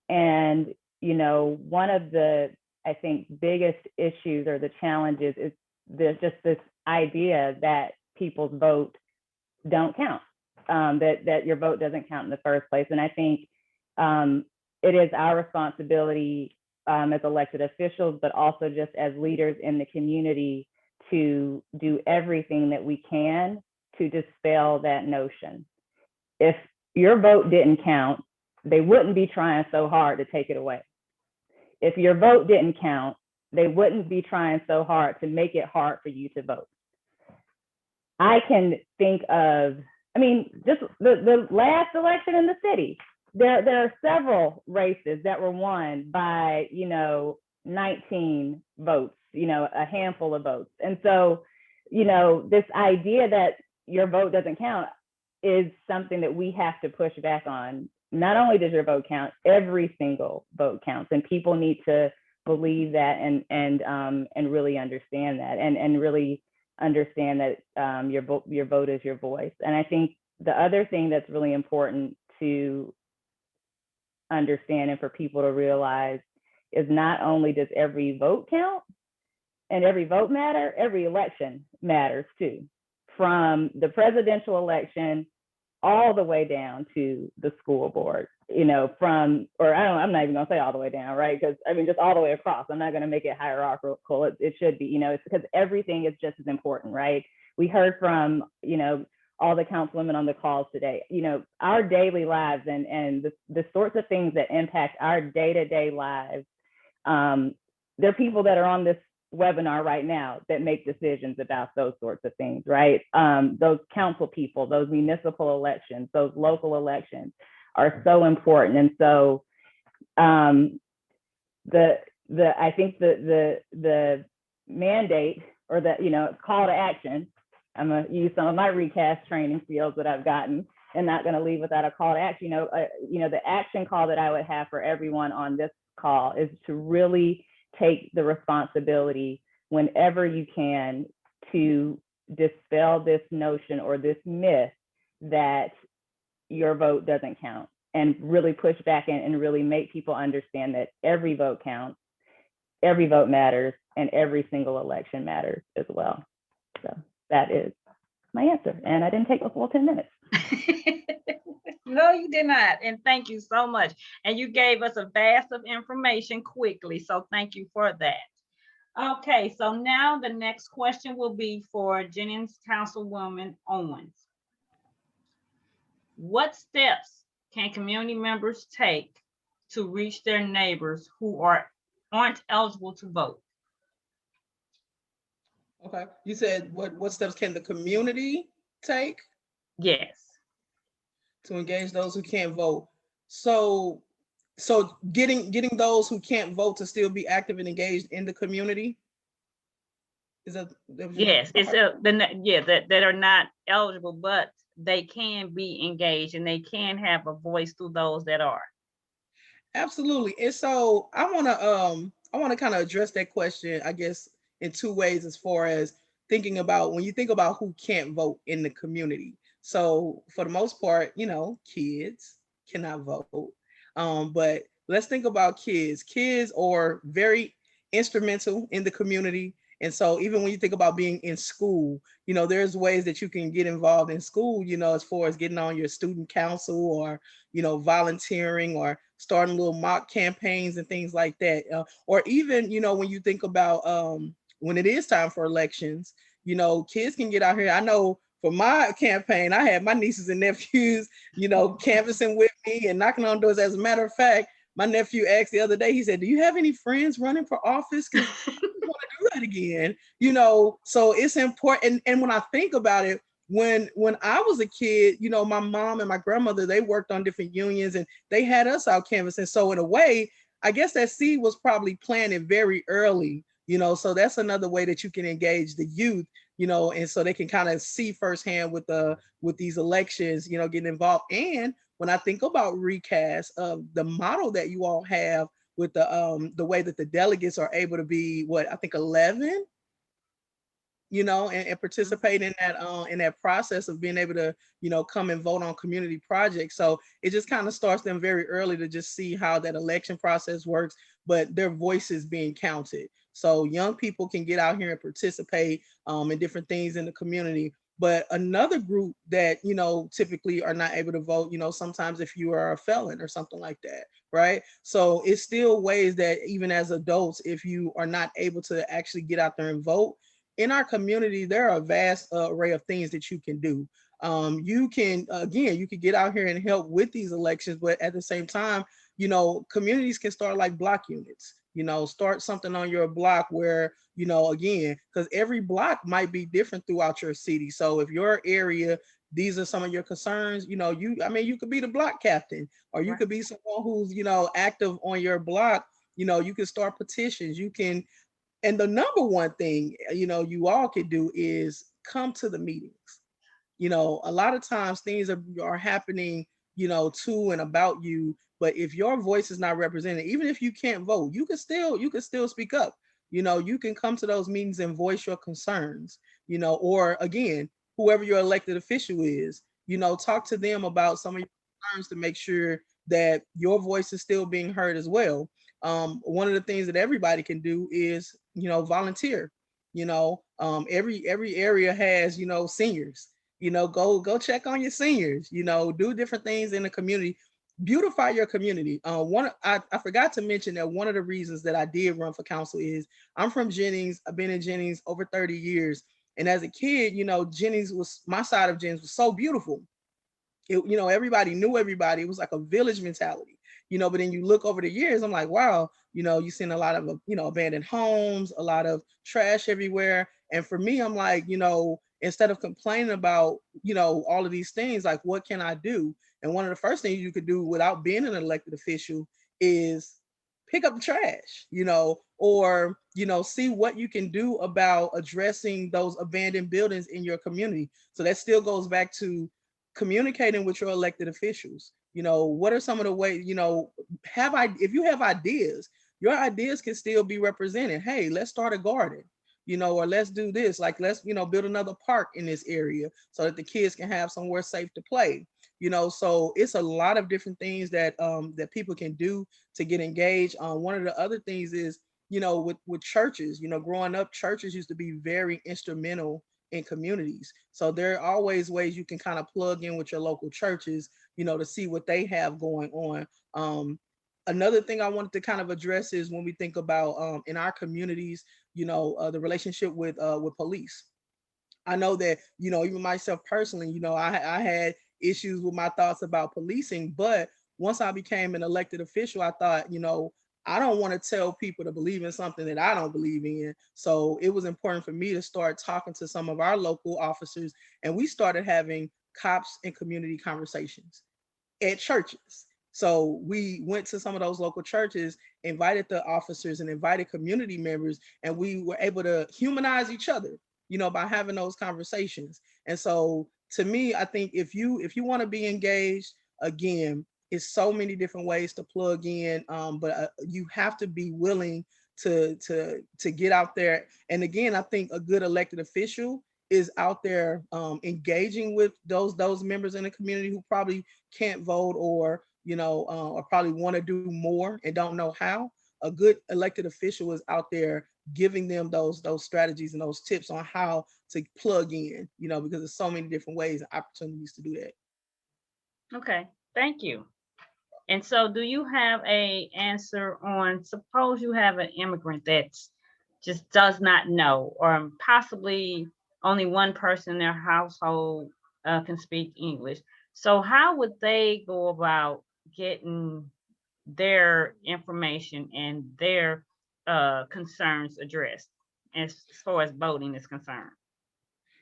And, you know, one of the, I think, biggest issues or the challenges is just this idea that people's vote don't count, that your vote doesn't count in the first place. And I think it is our responsibility as elected officials, but also just as leaders in the community, to do everything that we can to dispel that notion. If your vote didn't count, they wouldn't be trying so hard to take it away. If your vote didn't count, they wouldn't be trying so hard to make it hard for you to vote. I can think of, I mean, just the last election in the city, there are several races that were won by, you know, 19 votes, you know, a handful of votes. And so, you know, this idea that your vote doesn't count is something that we have to push back on. Not only does your vote count, every single vote counts, and people need to believe that and really understand that and really understand that your vote is your voice. And I think the other thing that's really important to understand and for people to realize is not only does every vote count and every vote matter, every election matters too. From the presidential election all the way down to the school board, I'm not even gonna say all the way down, right? Because I mean, just all the way across. I'm not gonna make it hierarchical. It should be, it's because everything is just as important, right? We heard from, all the councilwomen on the calls today, our daily lives and the sorts of things that impact our day-to-day lives. There are people that are on this webinar right now that make decisions about those sorts of things, right? Those council people, those municipal elections, those local elections are so important. And so I think the mandate or the call to action, I'm gonna use some of my ReCAST training skills that I've gotten and not gonna leave without a call to action. The action call that I would have for everyone on this call is to really take the responsibility whenever you can to dispel this notion or this myth that your vote doesn't count, and really push back and really make people understand that every vote counts, every vote matters, and every single election matters as well. So that is my answer. And I didn't take the full 10 minutes. No, you did not. And thank you so much. And you gave us a vast of information quickly. So thank you for that. Okay, so now the next question will be for Jennings Councilwoman Owens. What steps can community members take to reach their neighbors who aren't eligible to vote? Okay, you said what steps can the community take? Yes. To engage those who can't vote. So getting those who can't vote to still be active and engaged in the community. Is that yes? It's that are not eligible, but they can be engaged and they can have a voice through those that are. Absolutely. And so I want to kind of address that question, I guess, in two ways, as far as thinking about when you think about who can't vote in the community. So for the most part, kids cannot vote. But let's think about kids. Kids are very instrumental in the community. And so even when you think about being in school, there's ways that you can get involved in school, as far as getting on your student council or, volunteering or starting little mock campaigns and things like that. Or even, when you think about when it is time for elections, kids can get out here. I know for my campaign, I had my nieces and nephews, canvassing with me and knocking on doors. As a matter of fact, my nephew asked the other day, he said, "Do you have any friends running for office? Because I want to do that again." So it's important. And when I think about it, when I was a kid, my mom and my grandmother, they worked on different unions and they had us out canvassing. So in a way, I guess that seed was probably planted very early, so that's another way that you can engage the youth, and so they can kind of see firsthand with these elections, getting involved. And when I think about ReCAST, the model that you all have with the way that the delegates are able to be, I think 11, and participate in that process of being able to, come and vote on community projects. So it just kind of starts them very early to just see how that election process works, but their voices being counted. So young people can get out here and participate in different things in the community. But another group that, typically are not able to vote, sometimes if you are a felon or something like that, right? So it's still ways that even as adults, if you are not able to actually get out there and vote, in our community, there are a vast array of things that you can do. You can get out here and help with these elections, but at the same time, communities can start like block units, start something on your block where, again, because every block might be different throughout your city. So if your area, these are some of your concerns, you could be the block captain, or you could be someone who's, active on your block. You can start petitions, and the number one thing, you all could do is come to the meetings. A lot of times things are happening, to and about you But if your voice is not represented, even if you can't vote, you can still speak up. You can come to those meetings and voice your concerns, or again, whoever your elected official is, talk to them about some of your concerns to make sure that your voice is still being heard as well. One of the things that everybody can do is, volunteer. Every area has, seniors. Go check on your seniors. Do different things in the community. Beautify your community. I forgot to mention that one of the reasons that I did run for council is I'm from Jennings. I've been in Jennings over 30 years. And as a kid, Jennings was, my side of Jennings was so beautiful. Everybody knew everybody. It was like a village mentality, but then you look over the years, I'm like, wow, you've seen a lot of, abandoned homes, a lot of trash everywhere. And for me, I'm like, instead of complaining about, all of these things, like, what can I do? And one of the first things you could do without being an elected official is pick up the trash, or, see what you can do about addressing those abandoned buildings in your community. So that still goes back to communicating with your elected officials. What are some of the ways, if you have ideas, your ideas can still be represented. Hey, let's start a garden, or let's do this, like, let's, build another park in this area so that the kids can have somewhere safe to play. So it's a lot of different things that that people can do to get engaged. One of the other things is, with churches, growing up, churches used to be very instrumental in communities. So there are always ways you can kind of plug in with your local churches, to see what they have going on. Another thing I wanted to kind of address is when we think about in our communities, the relationship with police. I know that, even myself personally, I had issues with my thoughts about policing, but once I became an elected official, I thought, I don't want to tell people to believe in something that I don't believe in. So it was important for me to start talking to some of our local officers, and we started having cops and community conversations at churches. So we went to some of those local churches, invited the officers and invited community members, and we were able to humanize each other, by having those conversations. And so to me, I think if you want to be engaged, again, it's so many different ways to plug in, but you have to be willing to get out there. And again, I think a good elected official is out there engaging with those members in the community who probably can't vote, or probably want to do more and don't know how. A good elected official is out there giving them those strategies and those tips on how to plug in, because there's so many different ways and opportunities to do that. Okay, thank you. And so do you have a answer on, suppose you have an immigrant that just does not know, or possibly only one person in their household can speak English. So how would they go about getting their information and their concerns addressed as far as voting is concerned?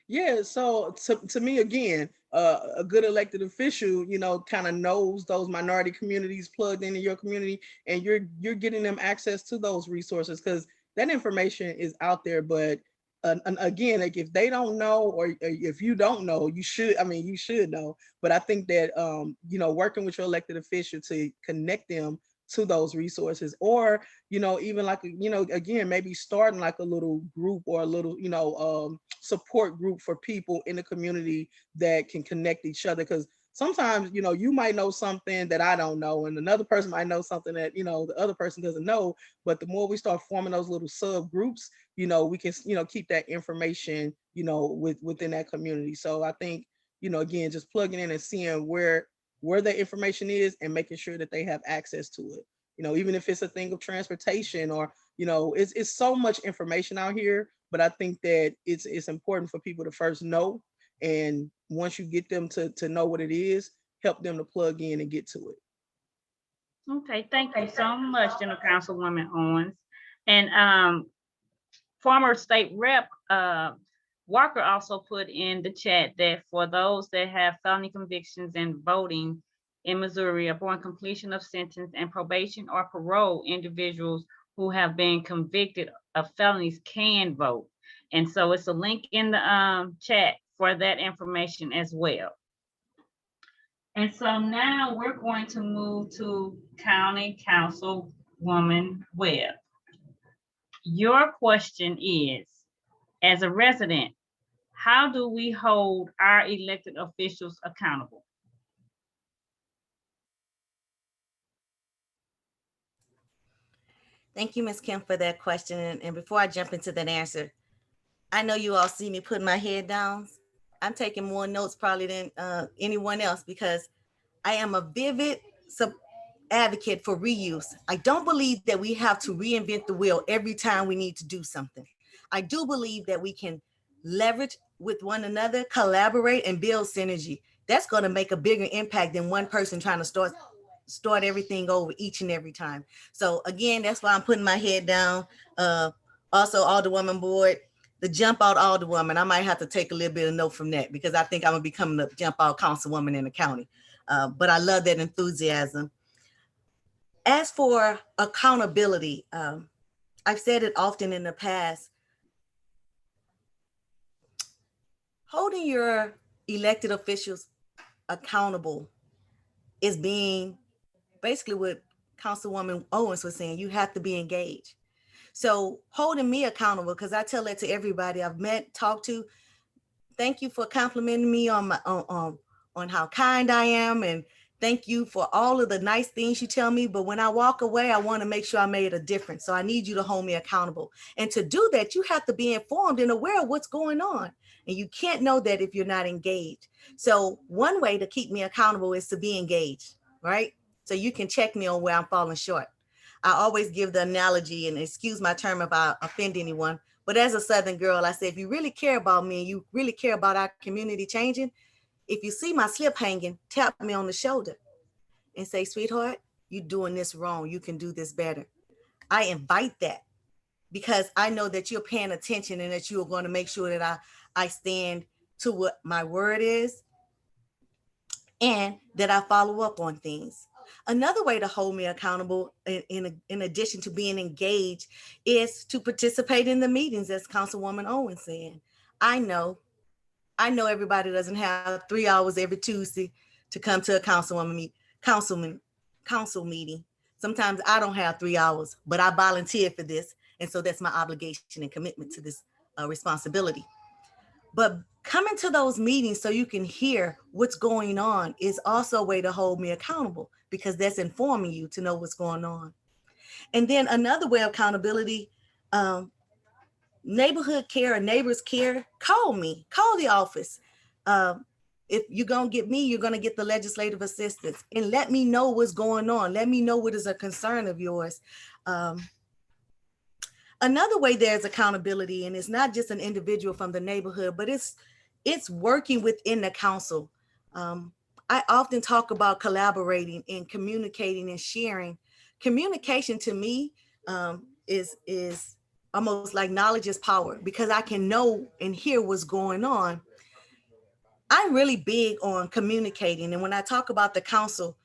Yeah, so to me, again, a good elected official, kind of knows those minority communities plugged into your community, and you're getting them access to those resources, because that information is out there. But and again, like, if they don't know, or if you don't know, you should. I mean, you should know. But I think that working with your elected official to connect them to those resources, or even like, again, maybe starting like a little group, or a little, support group for people in the community that can connect each other. Because sometimes, you might know something that I don't know, and another person might know something that, the other person doesn't know. But the more we start forming those little subgroups, we can, keep that information, within that community. So I think, again, just plugging in and seeing where the information is, and making sure that they have access to it. Even if it's a thing of transportation, or, it's so much information out here. But I think that it's important for people to first know, and once you get them to know what it is, help them to plug in and get to it. Okay, thank you so much, General Councilwoman Owens. And former state rep Walker also put in the chat that for those that have felony convictions and voting in Missouri upon completion of sentence and probation or parole, individuals who have been convicted of felonies can vote. And so it's a link in the chat for that information as well. And so now we're going to move to County Councilwoman Webb. Your question is, as a resident, how do we hold our elected officials accountable? Thank you, Ms. Kim, for that question. And before I jump into that answer, I know you all see me putting my head down. I'm taking more notes probably than anyone else because I am a vivid advocate for reuse. I don't believe that we have to reinvent the wheel every time we need to do something. I do believe that we can leverage with one another, collaborate, and build synergy. That's going to make a bigger impact than one person trying to start everything over each and every time. So again, that's why I'm putting my head down. Also, Alderwoman Board, the jump out Alderwoman, I might have to take a little bit of note from that because I think I'm gonna become the jump out councilwoman in the county. But I love that enthusiasm. As for accountability, I've said it often in the past, holding your elected officials accountable is being basically what Councilwoman Owens was saying, you have to be engaged. So holding me accountable, because I tell that to everybody I've met, talked to, thank you for complimenting me on my on how kind I am, and thank you for all of the nice things you tell me. But when I walk away, I want to make sure I made a difference. So I need you to hold me accountable. And to do that, you have to be informed and aware of what's going on. And you can't know that if you're not engaged. So one way to keep me accountable is to be engaged, right? So you can check me on where I'm falling short. I always give the analogy, and excuse my term if I offend anyone, but as a Southern girl, I say, if you really care about me and you really care about our community changing, if you see my slip hanging, tap me on the shoulder and say, sweetheart, you're doing this wrong. You can do this better. I invite that because I know that you're paying attention and that you're going to make sure that I stand to what my word is and that I follow up on things. Another way to hold me accountable in addition to being engaged is to participate in the meetings, as Councilwoman Owens said. I know everybody doesn't have 3 hours every Tuesday to come to a council meeting. Sometimes I don't have 3 hours, but I volunteered for this. And so that's my obligation and commitment to this responsibility. But coming to those meetings so you can hear what's going on is also a way to hold me accountable because that's informing you to know what's going on. And then another way of accountability, neighborhood care or neighbors care, call me, call the office. If you're going to get me, you're going to get the legislative assistance and let me know what's going on. Let me know what is a concern of yours. Another way there's accountability, and it's not just an individual from the neighborhood, but it's working within the council. I often talk about collaborating and communicating and sharing. Communication to me is almost like knowledge is power because I can know and hear what's going on. I'm really big on communicating. And when I talk about the council,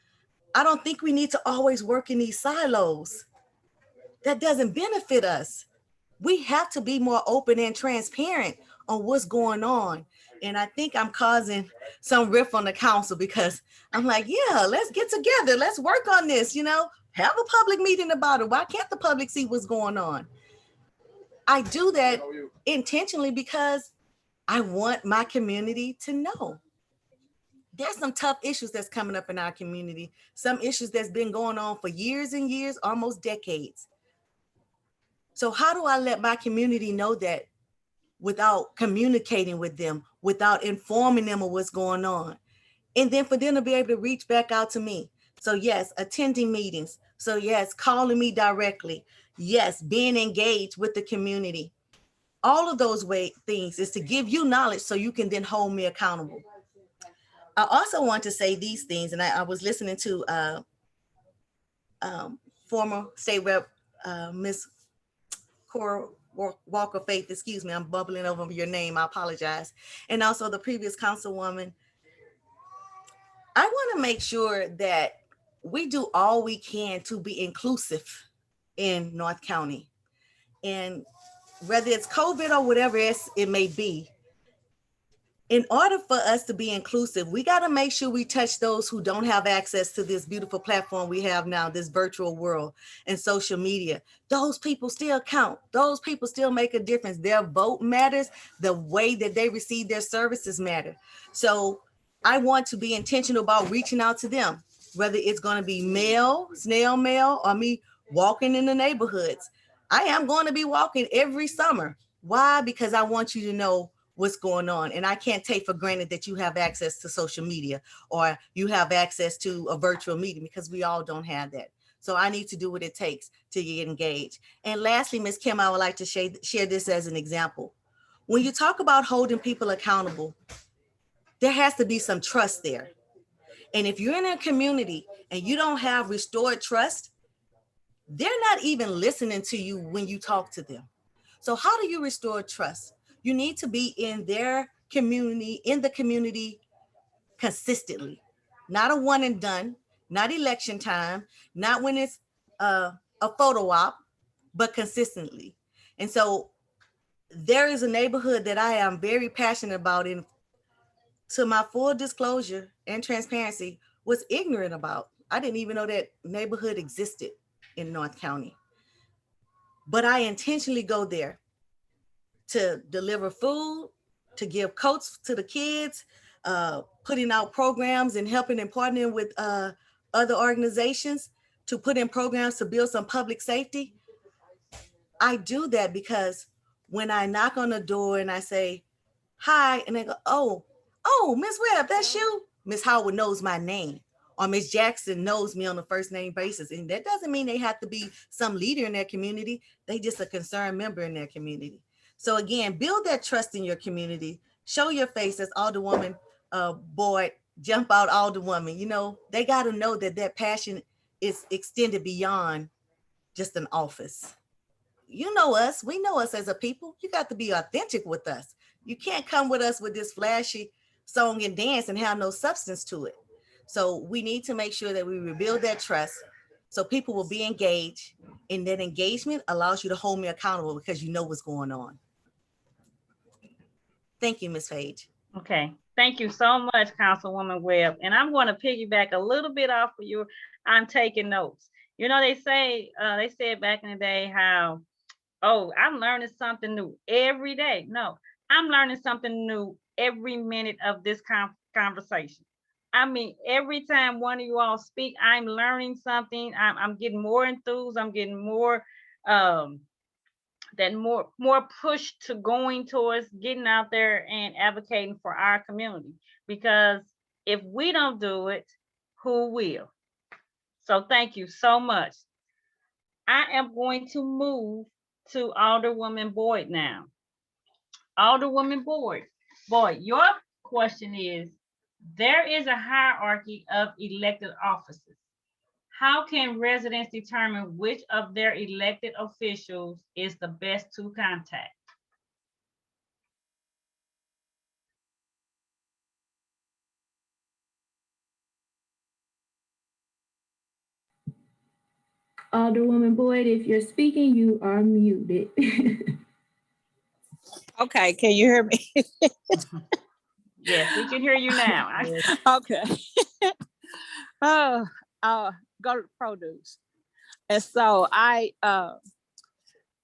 I don't think we need to always work in these silos. That doesn't benefit us. We have to be more open and transparent on what's going on. And I think I'm causing some riff on the council because I'm like, yeah, let's get together. Let's work on this, have a public meeting about it. Why can't the public see what's going on? I do that intentionally because I want my community to know. There's some tough issues that's coming up in our community. Some issues that's been going on for years and years, almost decades. So how do I let my community know that without communicating with them, without informing them of what's going on? And then for them to be able to reach back out to me. So yes, attending meetings. So yes, calling me directly. Yes, being engaged with the community. All of those things is to give you knowledge so you can then hold me accountable. I also want to say these things, and I was listening to former state rep, Ms. Cora Walker Faith, excuse me, I'm bubbling over your name, I apologize. And also the previous councilwoman. I want to make sure that we do all we can to be inclusive in North County. And whether it's COVID or whatever else it may be, in order for us to be inclusive, we got to make sure we touch those who don't have access to this beautiful platform we have now, this virtual world and social media. Those people still count. Those people still make a difference. Their vote matters. The way that they receive their services matter. So I want to be intentional about reaching out to them, whether it's going to be mail, snail mail, or me walking in the neighborhoods. I am going to be walking every summer. Why? Because I want you to know what's going on. And I can't take for granted that you have access to social media or you have access to a virtual meeting, because we all don't have that. So I need to do what it takes to get engaged. And lastly, Ms. Kim, I would like to share this as an example. When you talk about holding people accountable, there has to be some trust there. And if you're in a community and you don't have restored trust, they're not even listening to you when you talk to them. So how do you restore trust? You need to be in their community, in the community consistently, not a one and done, not election time, not when it's a photo op, but consistently. And so there is a neighborhood that I am very passionate about, and to my full disclosure and transparency, was ignorant about. I didn't even know that neighborhood existed in North County. But I intentionally go there to deliver food, to give coats to the kids, putting out programs and helping and partnering with other organizations to put in programs to build some public safety. I do that because when I knock on the door and I say, hi, and they go, oh, Miss Webb, that's you? Miss Howard knows my name, or Miss Jackson knows me on a first name basis. And that doesn't mean they have to be some leader in their community. They just a concerned member in their community. So again, build that trust in your community. Show your face as Alderwoman Boyd, jump out Alderwoman. You know, they got to know that that passion is extended beyond just an office. You know us, we know us as a people. You got to be authentic with us. You can't come with us with this flashy song and dance and have no substance to it. So we need to make sure that we rebuild that trust so people will be engaged, and that engagement allows you to hold me accountable because you know what's going on. Thank you, Ms. Page. Okay, thank you so much, Councilwoman Webb. And I'm going to piggyback a little bit off of you. I'm taking notes. You know, they said back in the day how, oh, I'm learning something new every day. No, I'm learning something new every minute of this conversation. I mean, every time one of you all speak, I'm learning something. I'm getting more enthused. I'm getting more more push to going towards getting out there and advocating for our community. Because if we don't do it, who will? So thank you so much. I am going to move to Alderwoman Boyd now. Alderwoman Boyd, your question is, there is a hierarchy of elected offices. How can residents determine which of their elected officials is the best to contact? Alderwoman Boyd, if you're speaking, you are muted. Okay, can you hear me? Yes, we can hear you now. Okay. Oh, go to produce. And so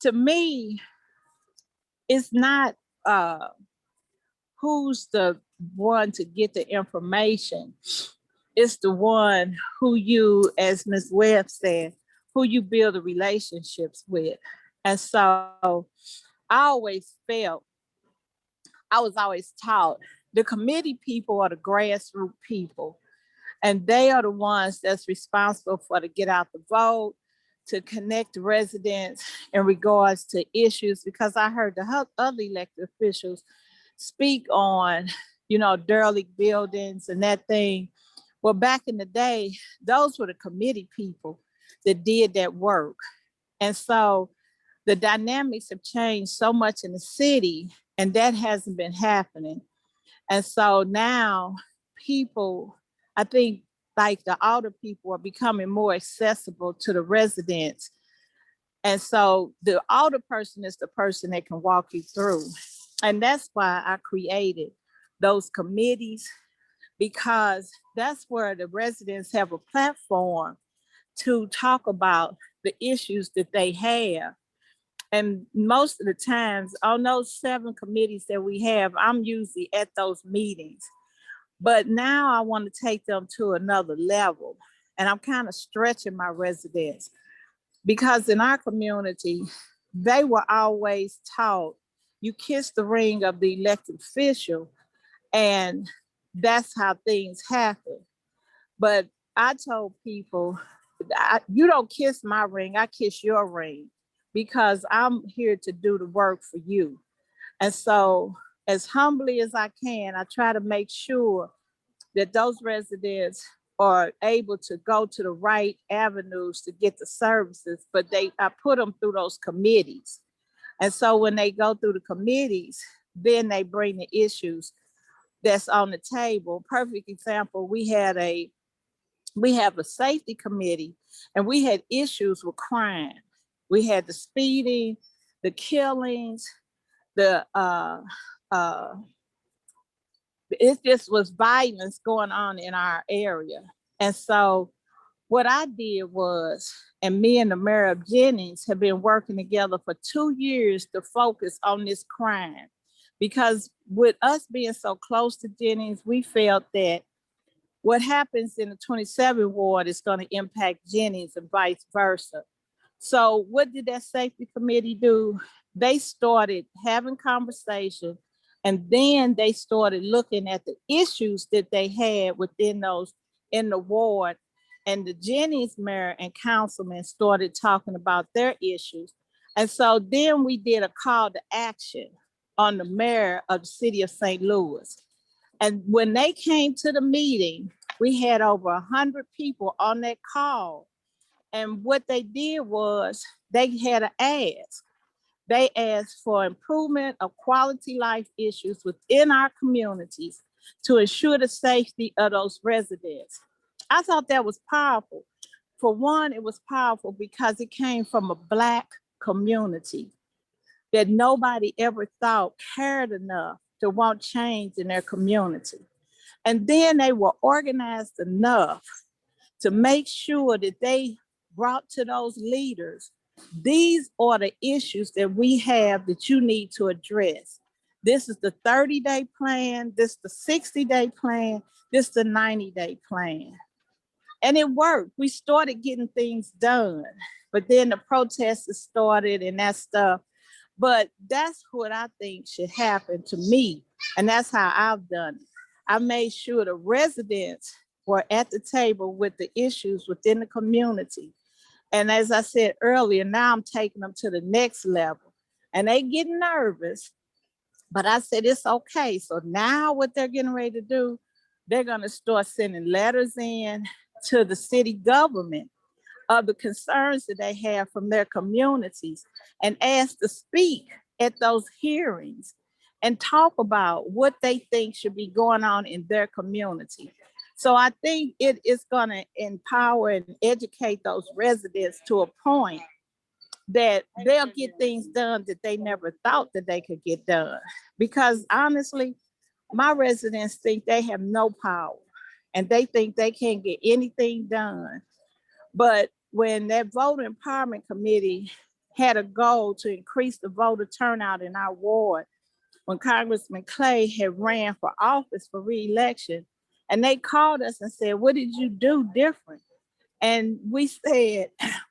to me, it's not who's the one to get the information. It's the one who you, as Ms. Webb said, who you build the relationships with. And so I always felt, I was always taught, the committee people are the grassroots people. And they are the ones that's responsible for to get out the vote, to connect the residents in regards to issues, because I heard the other elected officials speak on, derelict buildings and that thing. Well, back in the day, those were the committee people that did that work. And so the dynamics have changed so much in the city, and that hasn't been happening. And so now people, I think, like the older people, are becoming more accessible to the residents. And so the older person is the person that can walk you through. And that's why I created those committees, because that's where the residents have a platform to talk about the issues that they have. And most of the times on those 7 committees that we have, I'm usually at those meetings. But now I want to take them to another level. And I'm kind of stretching my residents, because in our community, they were always taught you kiss the ring of the elected official, and that's how things happen. But I told people, you don't kiss my ring, I kiss your ring, because I'm here to do the work for you. And so, as humbly as I can, I try to make sure that those residents are able to go to the right avenues to get the services, but I put them through those committees. And so when they go through the committees, then they bring the issues that's on the table. Perfect example, we have a safety committee, and we had issues with crime. We had the speeding, the killings, the it just was violence going on in our area. And so what I did was, and me and the mayor of Jennings have been working together for 2 years to focus on this crime. Because with us being so close to Jennings, we felt that what happens in the 27th ward is going to impact Jennings and vice versa. So what did that safety committee do? They started having conversation, and then they started looking at the issues that they had within those in the ward. And the Jennings mayor and councilman started talking about their issues. And so then we did a call to action on the mayor of the city of St. Louis. And when they came to the meeting, we had over 100 people on that call. And what they did was they had an ask. They asked for improvement of quality life issues within our communities to ensure the safety of those residents. I thought that was powerful. For one, it was powerful because it came from a Black community that nobody ever thought cared enough to want change in their community. And then they were organized enough to make sure that they brought to those leaders, these are the issues that we have that you need to address. This is the 30-day plan, this is the 60-day plan, this is the 90-day plan. And it worked. We started getting things done, but then the protests started and that stuff. But that's what I think should happen to me. And that's how I've done it. I made sure the residents were at the table with the issues within the community. And as I said earlier, now I'm taking them to the next level. And they get nervous, but I said, it's okay. So now what they're getting ready to do, they're gonna start sending letters in to the city government of the concerns that they have from their communities, and ask to speak at those hearings and talk about what they think should be going on in their community. So I think it is going to empower and educate those residents to a point that they'll get things done that they never thought that they could get done. Because honestly, my residents think they have no power and they think they can't get anything done. But when that voter empowerment committee had a goal to increase the voter turnout in our ward, when Congressman Clay had ran for office for re-election, and they called us and said, what did you do different? And we said,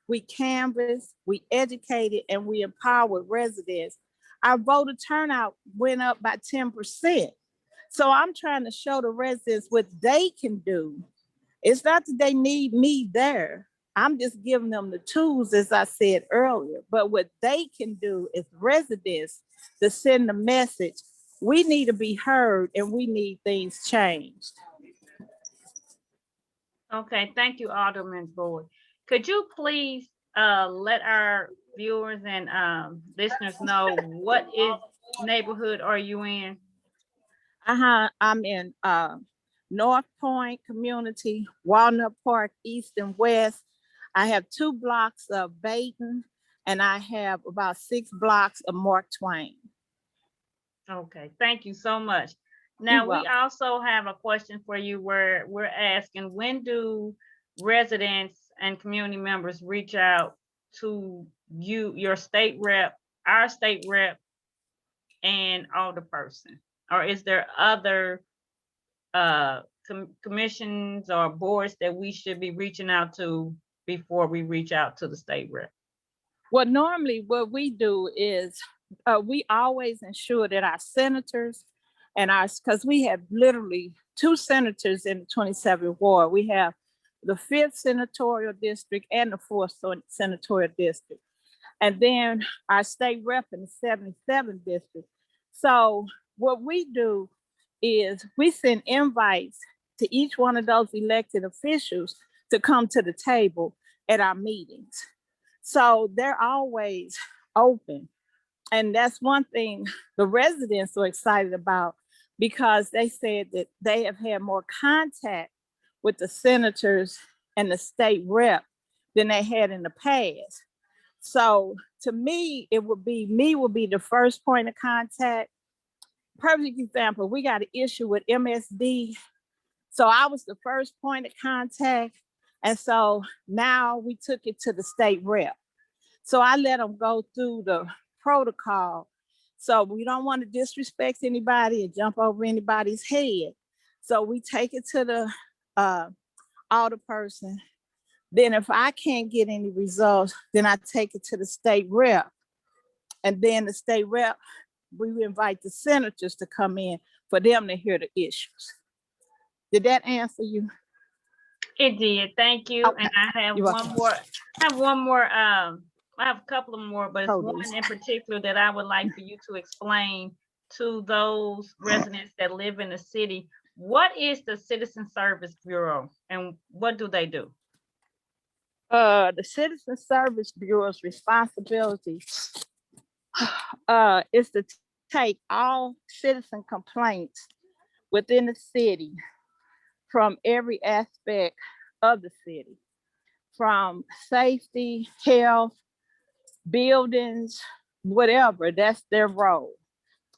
we canvassed, we educated, and we empowered residents. Our voter turnout went up by 10%. So I'm trying to show the residents what they can do. It's not that they need me there. I'm just giving them the tools, as I said earlier. But what they can do is residents to send the message, we need to be heard and we need things changed. Okay, thank you, Alderman Boyd. Could you please let our viewers and listeners know what neighborhood are you in? I'm in North Point community, Walnut Park, East and West. I have 2 blocks of Baton, and I have about 6 blocks of Mark Twain. Okay, thank you so much. Now, we also have a question for you where we're asking, when do residents and community members reach out to you, your state rep, our state rep, and alderperson? Or is there other commissions or boards that we should be reaching out to before we reach out to the state rep? Well, normally what we do is we always ensure that our senators and because we have literally 2 senators in the 27th ward. We have the 5th senatorial district and the 4th senatorial district. And then our state rep in the 77th district. So what we do is we send invites to each one of those elected officials to come to the table at our meetings. So they're always open. And that's one thing the residents are excited about, because they said that they have had more contact with the senators and the state rep than they had in the past. So to me, it would be the first point of contact. Perfect example, we got an issue with MSD. So I was the first point of contact. And so now we took it to the state rep. So I let them go through the protocol. So we don't want to disrespect anybody and jump over anybody's head. So we take it to the alderperson. Then if I can't get any results, then I take it to the state rep. And then the state rep, we invite the senators to come in for them to hear the issues. Did that answer you? It did. Thank you. Okay. And I have I have a couple of more, but it's one in particular that I would like for you to explain to those residents that live in the city. What is the Citizen Service Bureau and what do they do? The Citizen Service Bureau's responsibility is to take all citizen complaints within the city from every aspect of the city, from safety, health, buildings, whatever. That's their role.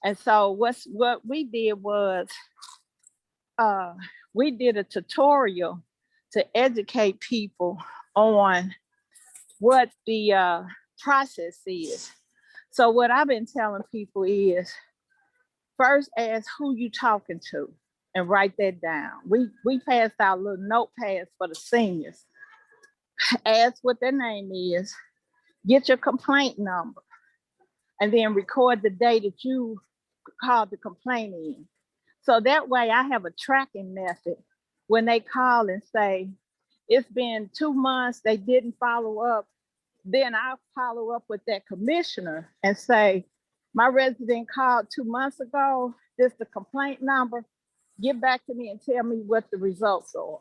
And so what we did was we did a tutorial to educate people on what the process is. So what I've been telling people is, first ask who you talking to and write that down. We passed out little notepads for the seniors. Ask what their name is, get your complaint number, and then record the day that you called the complaint in. So that way I have a tracking method. When they call and say, it's been 2 months, they didn't follow up, then I'll follow up with that commissioner and say, my resident called 2 months ago, this is the complaint number, get back to me and tell me what the results are.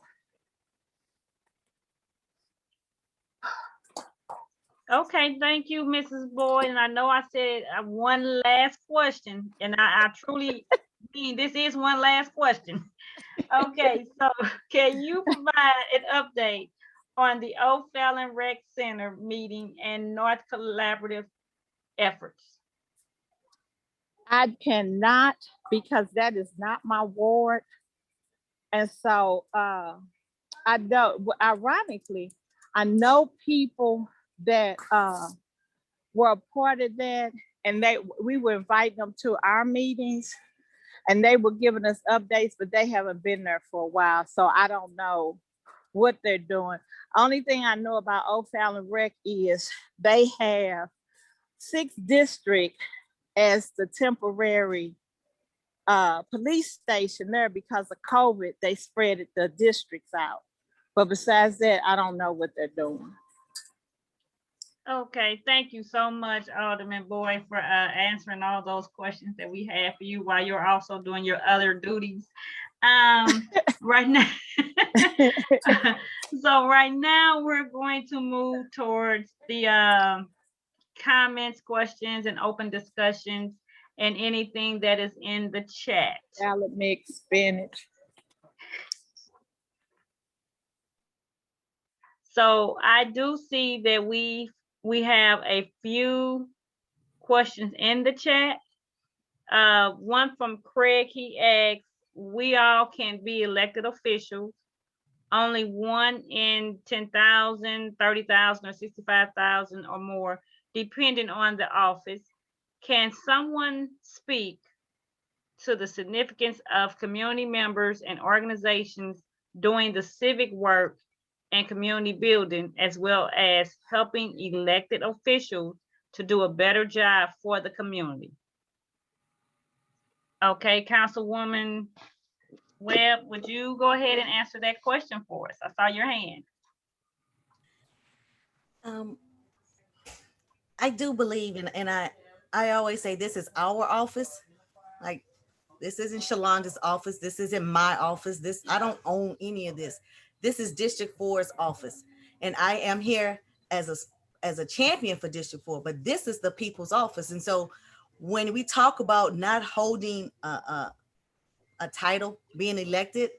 Okay, thank you, Mrs. Boyd. And I know I said one last question, and I truly mean this is one last question. Okay, so can you provide an update on the O'Fallon Rec Center meeting and North Collaborative efforts? I cannot, because that is not my ward. And so I don't, ironically, I know people that were a part of that, and we were inviting them to our meetings, and they were giving us updates, but they haven't been there for a while. So I don't know what they're doing. Only thing I know about O'Fallon Rec is they have 6 districts as the temporary police station there because of COVID. They spread the districts out. But besides that, I don't know what they're doing. Okay, thank you so much, Alderman Boyd, for answering all those questions that we have for you while you're also doing your other duties. Right now, so right now we're going to move towards the comments, questions, and open discussions, and anything that is in the chat. Salad mix, spinach. So I do see that we have a few questions in the chat. One from Craig, he asks, we all can be elected officials. Only one in 10,000, 30,000, or 65,000 or more, depending on the office. Can someone speak to the significance of community members and organizations doing the civic work and community building, as well as helping elected officials to do a better job for the community? Okay, Councilwoman Webb, would you go ahead and answer that question for us? I saw your hand. I do believe, and I always say this is our office. Like, this isn't Shalonda's office. This isn't my office. I don't own any of this. This is District 4's office. And I am here as a champion for District 4, but this is the people's office. And so when we talk about not holding a title, being elected,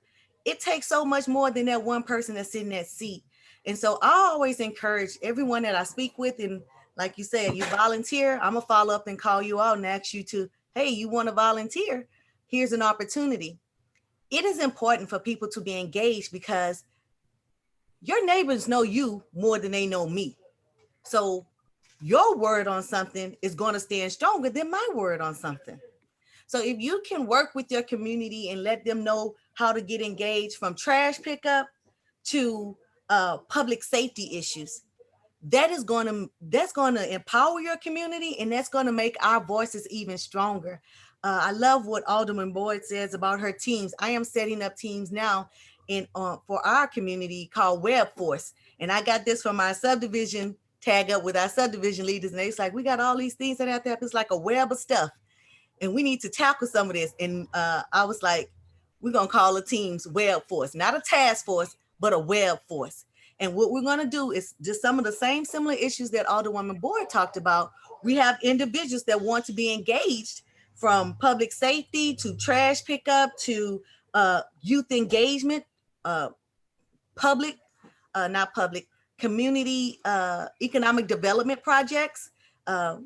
it takes so much more than that one person that's in that seat. And so I always encourage everyone that I speak with, and like you said, you volunteer, I'm gonna follow up and call you out and ask you to, hey, you want to volunteer? Here's an opportunity. It is important for people to be engaged because your neighbors know you more than they know me. So your word on something is going to stand stronger than my word on something. So if you can work with your community and let them know how to get engaged, from trash pickup to public safety issues, that's going to empower your community, and that's going to make our voices even stronger. I love what Alderman Boyd says about her teams. I am setting up teams now for our community called Web Force, and I got this from our subdivision tag up with our subdivision leaders, and it's like, we got all these things that have to happen. It's like a web of stuff, and we need to tackle some of this. And I was like, we're going to call the teams Web Force, not a task force, but a Web Force. And what we're going to do is just some of the same similar issues that Alderwoman Boyd talked about. We have individuals that want to be engaged, from public safety to trash pickup to youth engagement, community economic development projects.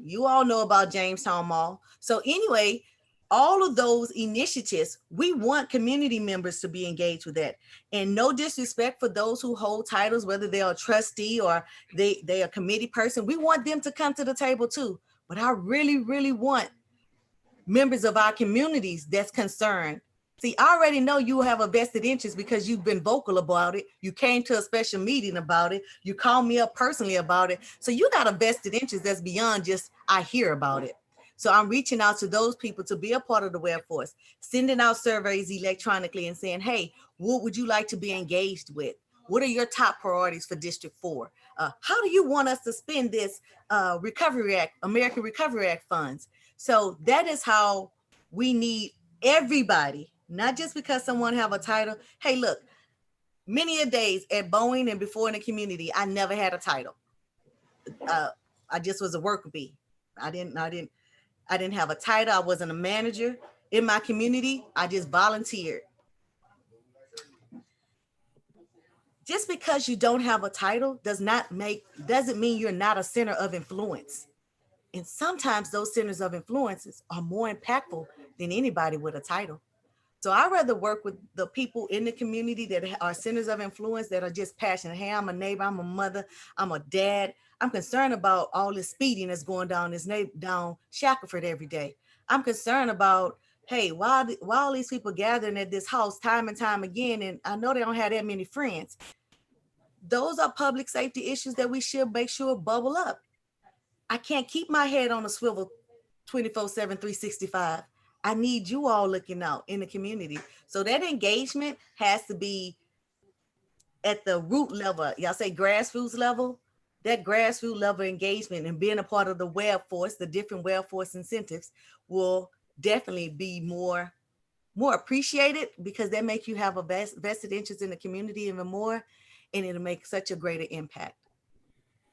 You all know about Jamestown Mall. So anyway, all of those initiatives, we want community members to be engaged with that. And no disrespect for those who hold titles, whether they're a trustee or they a committee person, we want them to come to the table too. But I really, really want members of our communities that's concerned. See, I already know you have a vested interest because you've been vocal about it. You came to a special meeting about it. You called me up personally about it. So you got a vested interest that's beyond just, I hear about it. So I'm reaching out to those people to be a part of the Web Force, sending out surveys electronically and saying, hey, what would you like to be engaged with? What are your top priorities for District 4? How do you want us to spend this American Recovery Act funds? So that is how we need everybody, not just because someone have a title. Hey, look, many a days at Boeing and before in the community, I never had a title. I just was a worker bee. I didn't have a title. I wasn't a manager in my community. I just volunteered. Just because you don't have a title doesn't mean you're not a center of influence. And sometimes those centers of influences are more impactful than anybody with a title. So I'd rather work with the people in the community that are centers of influence, that are just passionate. Hey, I'm a neighbor, I'm a mother, I'm a dad. I'm concerned about all this speeding that's going down down Shackelford every day. I'm concerned about, hey, why all these people gathering at this house time and time again, and I know they don't have that many friends. Those are public safety issues that we should make sure bubble up. I can't keep my head on a swivel 24/7, 365. I need you all looking out in the community. So that engagement has to be at the root level. Y'all say grassroots level. That grassroots level engagement and being a part of the Web Force, the different Web Force incentives, will definitely be more appreciated, because that makes you have a vested interest in the community even more, and it'll make such a greater impact.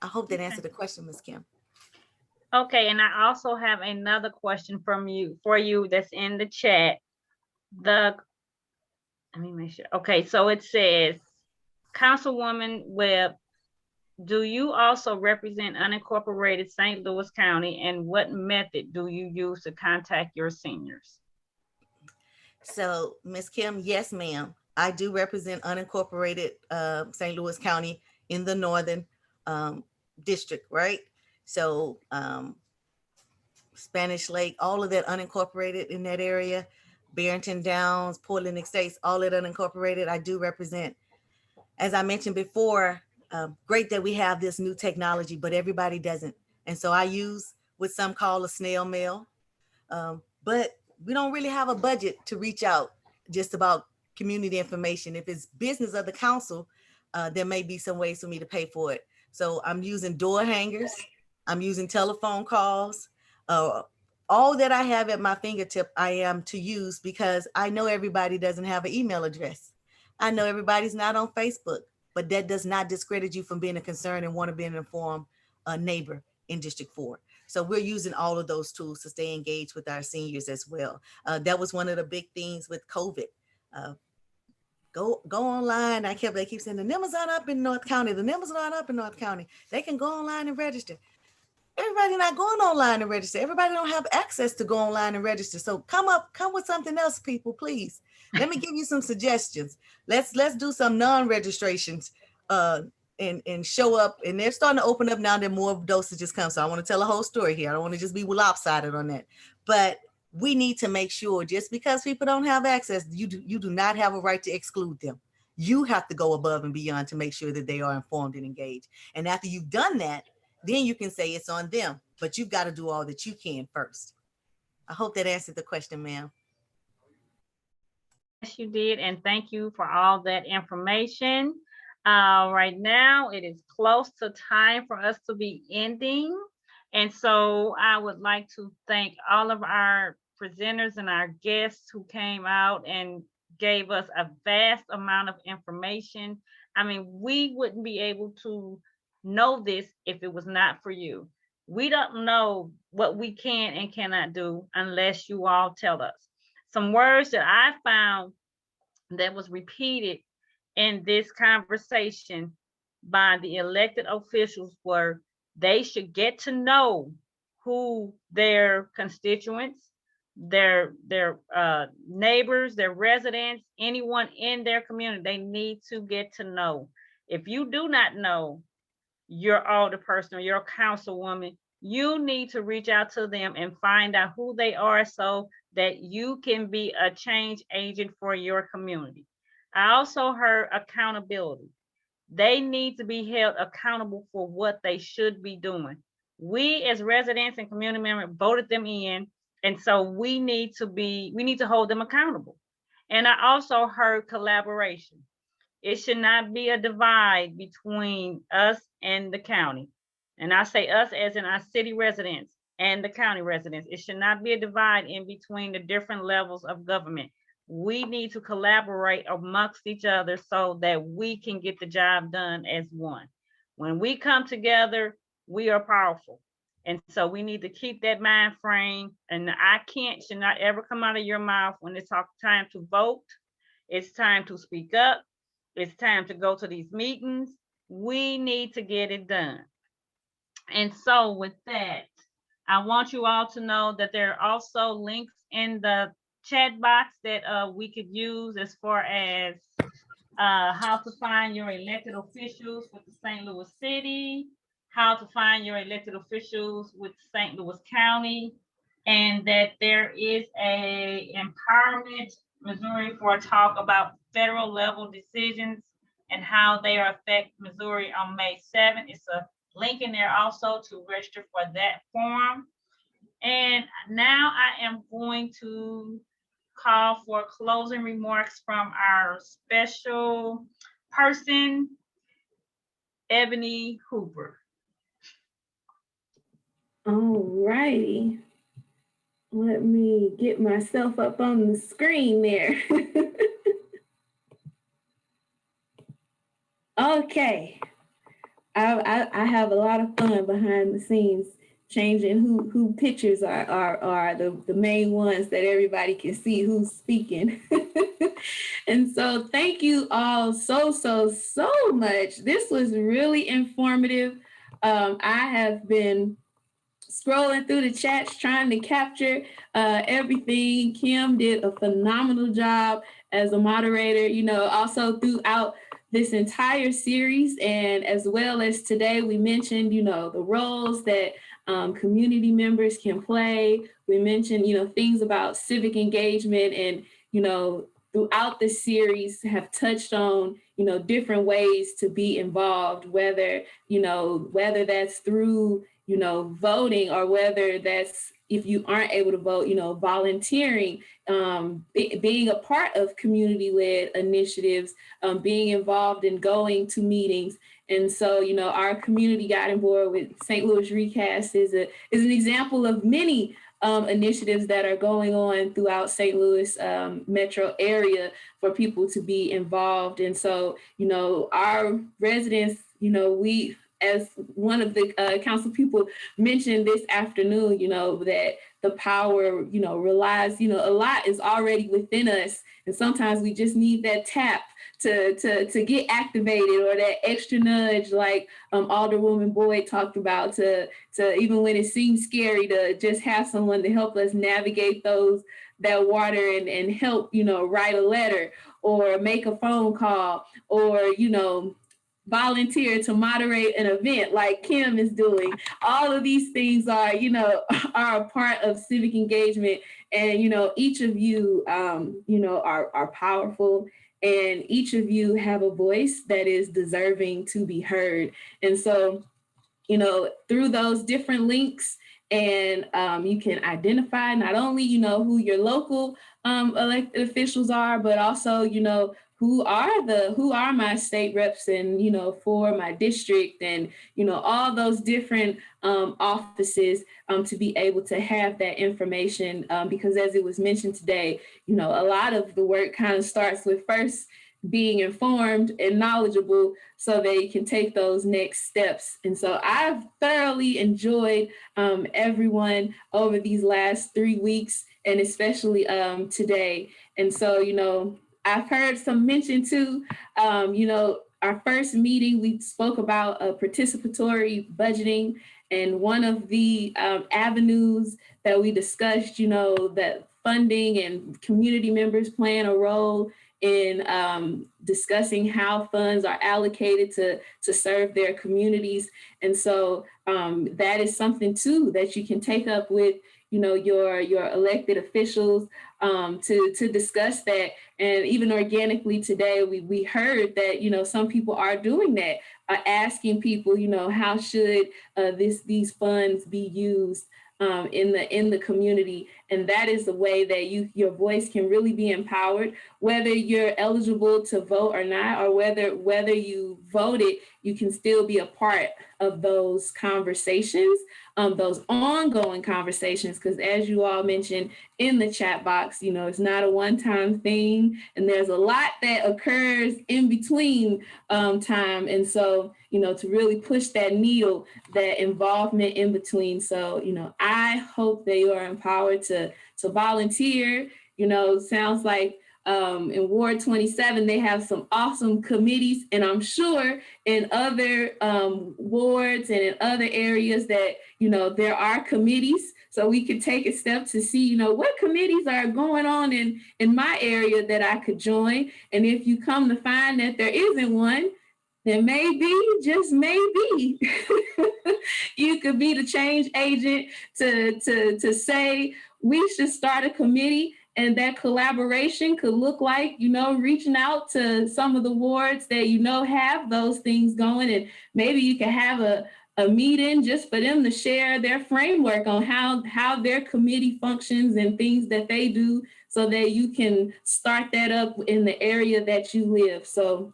I hope that answered the question, Ms. Kim. Okay, and I also have another question for you that's in the chat. Let me make sure. Okay, so it says, Councilwoman Webb, do you also represent unincorporated St. Louis County, and what method do you use to contact your seniors? So, Ms. Kim, yes, ma'am. I do represent unincorporated St. Louis County in the northern district, right? So Spanish Lake, all of that unincorporated in that area, Barrington Downs, Portland Estates, all that unincorporated, I do represent. As I mentioned before, great that we have this new technology, but everybody doesn't. And so I use what some call a snail mail, but we don't really have a budget to reach out just about community information. If it's business of the council, there may be some ways for me to pay for it. So I'm using door hangers, I'm using telephone calls, all that I have at my fingertip, I am to use because I know everybody doesn't have an email address. I know everybody's not on Facebook, but that does not discredit you from being a concerned and want to be an informed neighbor in District 4. So we're using all of those tools to stay engaged with our seniors as well. That was one of the big things with COVID. Go online. They keep saying the numbers aren't up in North County. The numbers aren't up in North County. They can go online and register. Everybody not going online and register. Everybody don't have access to go online and register. So come with something else, people, please. Let me give you some suggestions. Let's do some non-registrations and show up. And they're starting to open up now that more dosages come. So I want to tell a whole story here. I don't want to just be lopsided on that. But we need to make sure just because people don't have access, you do not have a right to exclude them. You have to go above and beyond to make sure that they are informed and engaged. And after you've done that, then you can say it's on them, but you've got to do all that you can first. I hope that answered the question, ma'am. Yes, you did. And thank you for all that information. Right now, it is close to time for us to be ending. And so I would like to thank all of our presenters and our guests who came out and gave us a vast amount of information. I mean, we wouldn't be able to know this if it was not for you. We don't know what we can and cannot do unless you all tell us. Some words that I found that was repeated in this conversation by the elected officials were they should get to know who their constituents, their neighbors, their residents, anyone in their community, they need to get to know. If you do not know your older person or your councilwoman, you need to reach out to them and find out who they are so that you can be a change agent for your community. I also heard accountability. They need to be held accountable for what they should be doing. We as residents and community members voted them in, and so we need to hold them accountable. And I also heard collaboration. It should not be a divide between us and the county. And I say us as in our city residents and the county residents. It should not be a divide in between the different levels of government. We need to collaborate amongst each other so that we can get the job done as one. When we come together, we are powerful. And so we need to keep that mind frame. And should not ever come out of your mouth when it's time to vote. It's time to speak up. It's time to go to these meetings. We need to get it done. And so with that, I want you all to know that there are also links in the chat box that we could use as far as how to find your elected officials with the St. Louis City, how to find your elected officials with St. Louis County, and that there is a Empowerment Missouri for a talk about federal level decisions and how they affect Missouri on May 7th. It's a link in there also to register for that forum. And now I am going to call for closing remarks from our special person, Ebony Hooper. All righty. Let me get myself up on the screen there. Okay. I have a lot of fun behind the scenes changing who pictures are the main ones that everybody can see who's speaking. And so thank you all so much. This was really informative. I have been scrolling through the chats, trying to capture everything. Kim did a phenomenal job as a moderator, also throughout this entire series. And as well as today, we mentioned, the roles that community members can play. We mentioned, things about civic engagement, and, throughout the series have touched on, different ways to be involved, whether that's through, voting, or whether that's, if you aren't able to vote, volunteering, being a part of community-led initiatives, being involved in going to meetings. And so, our community guiding board with St. Louis ReCAST is an example of many initiatives that are going on throughout St. Louis metro area for people to be involved. And so, our residents, we, as one of the council people mentioned this afternoon, that the power, relies, a lot is already within us. And sometimes we just need that tap to get activated, or that extra nudge, like Alderwoman Boyd talked about, to even when it seems scary, to just have someone to help us navigate that water, and help, write a letter, or make a phone call, or, volunteer to moderate an event like Kim is doing. All of these things are, are a part of civic engagement. And, each of you, are powerful, and each of you have a voice that is deserving to be heard. And so, through those different links, and you can identify not only, who your local elected officials are, but also, who are my state reps, and, for my district, and, all those different offices, to be able to have that information, because as it was mentioned today, a lot of the work kind of starts with first being informed and knowledgeable, so they can take those next steps. And so I've thoroughly enjoyed everyone over these last 3 weeks, and especially today. And so, I've heard some mention too, our first meeting, we spoke about participatory budgeting, and one of the avenues that we discussed, that funding and community members playing a role in discussing how funds are allocated to serve their communities. And so that is something too that you can take up with, your elected officials, to discuss that. And even organically today, we heard that, some people are doing that, asking people, how should these funds be used in the community. And that is the way that your voice can really be empowered, whether you're eligible to vote or not, or whether you voted, you can still be a part of those conversations, those ongoing conversations, because as you all mentioned in the chat box, it's not a one-time thing, and there's a lot that occurs in between time. And so, to really push that needle, that involvement in between. So, I hope that you are empowered to volunteer. Sounds like in Ward 27, they have some awesome committees, and I'm sure in other wards and in other areas that, there are committees. So we could take a step to see, what committees are going on in my area that I could join. And if you come to find that there isn't one, then maybe, just maybe, you could be the change agent to say we should start a committee. And that collaboration could look like, reaching out to some of the wards that, have those things going. And maybe you can have a meeting just for them to share their framework on how their committee functions and things that they do, so that you can start that up in the area that you live. So,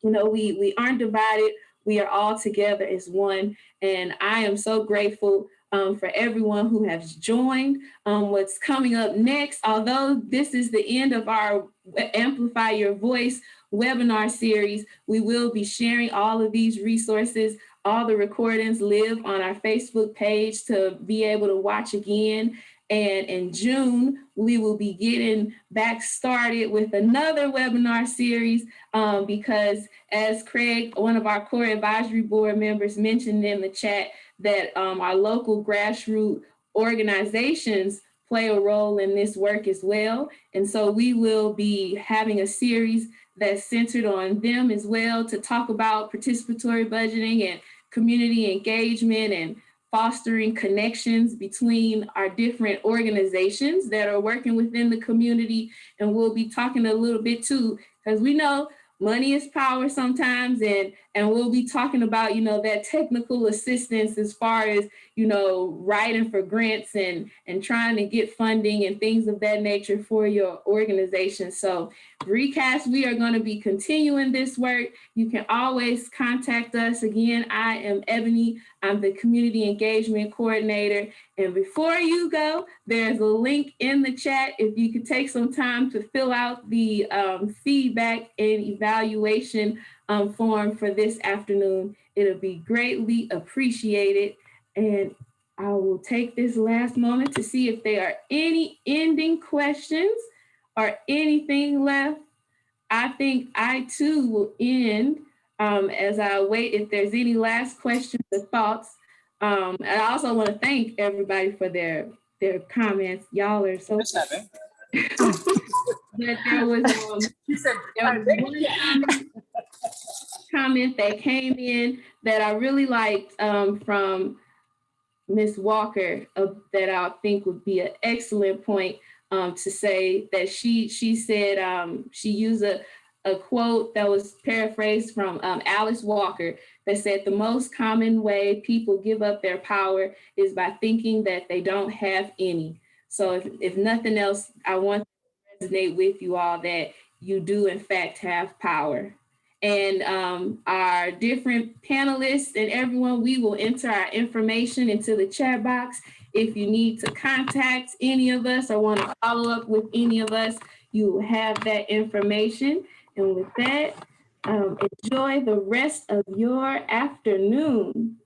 we aren't divided. We are all together as one. And I am so grateful for everyone who has joined. What's coming up next, although this is the end of our Amplify Your Voice webinar series, we will be sharing all of these resources. All the recordings live on our Facebook page to be able to watch again. And in June, we will be getting back started with another webinar series because, as Craig, one of our core advisory board members, mentioned in the chat, that our local grassroots organizations play a role in this work as well. And so we will be having a series that's centered on them as well to talk about participatory budgeting and community engagement and fostering connections between our different organizations that are working within the community. And we'll be talking a little bit too, because we know money is power sometimes, and we'll be talking about, that technical assistance as far as, writing for grants and trying to get funding and things of that nature for your organization. So ReCAST, we are going to be continuing this work. You can always contact us. Again, I am Ebony. I'm the Community Engagement Coordinator. And before you go, there's a link in the chat. If you could take some time to fill out the feedback and evaluation form for this afternoon, it'll be greatly appreciated. And I will take this last moment to see if there are any ending questions or anything left. I think I too will end as I wait if there's any last questions or thoughts. And I also want to thank everybody for their comments. Y'all are so but there was one comment that came in that I really liked from Ms. Walker that I think would be an excellent point to say that she said she used a quote that was paraphrased from Alice Walker that said the most common way people give up their power is by thinking that they don't have any. So if nothing else, I want to resonate with you all that you do in fact have power. And our different panelists and everyone, we will enter our information into the chat box. If you need to contact any of us or want to follow up with any of us, you will have that information. And with that, enjoy the rest of your afternoon.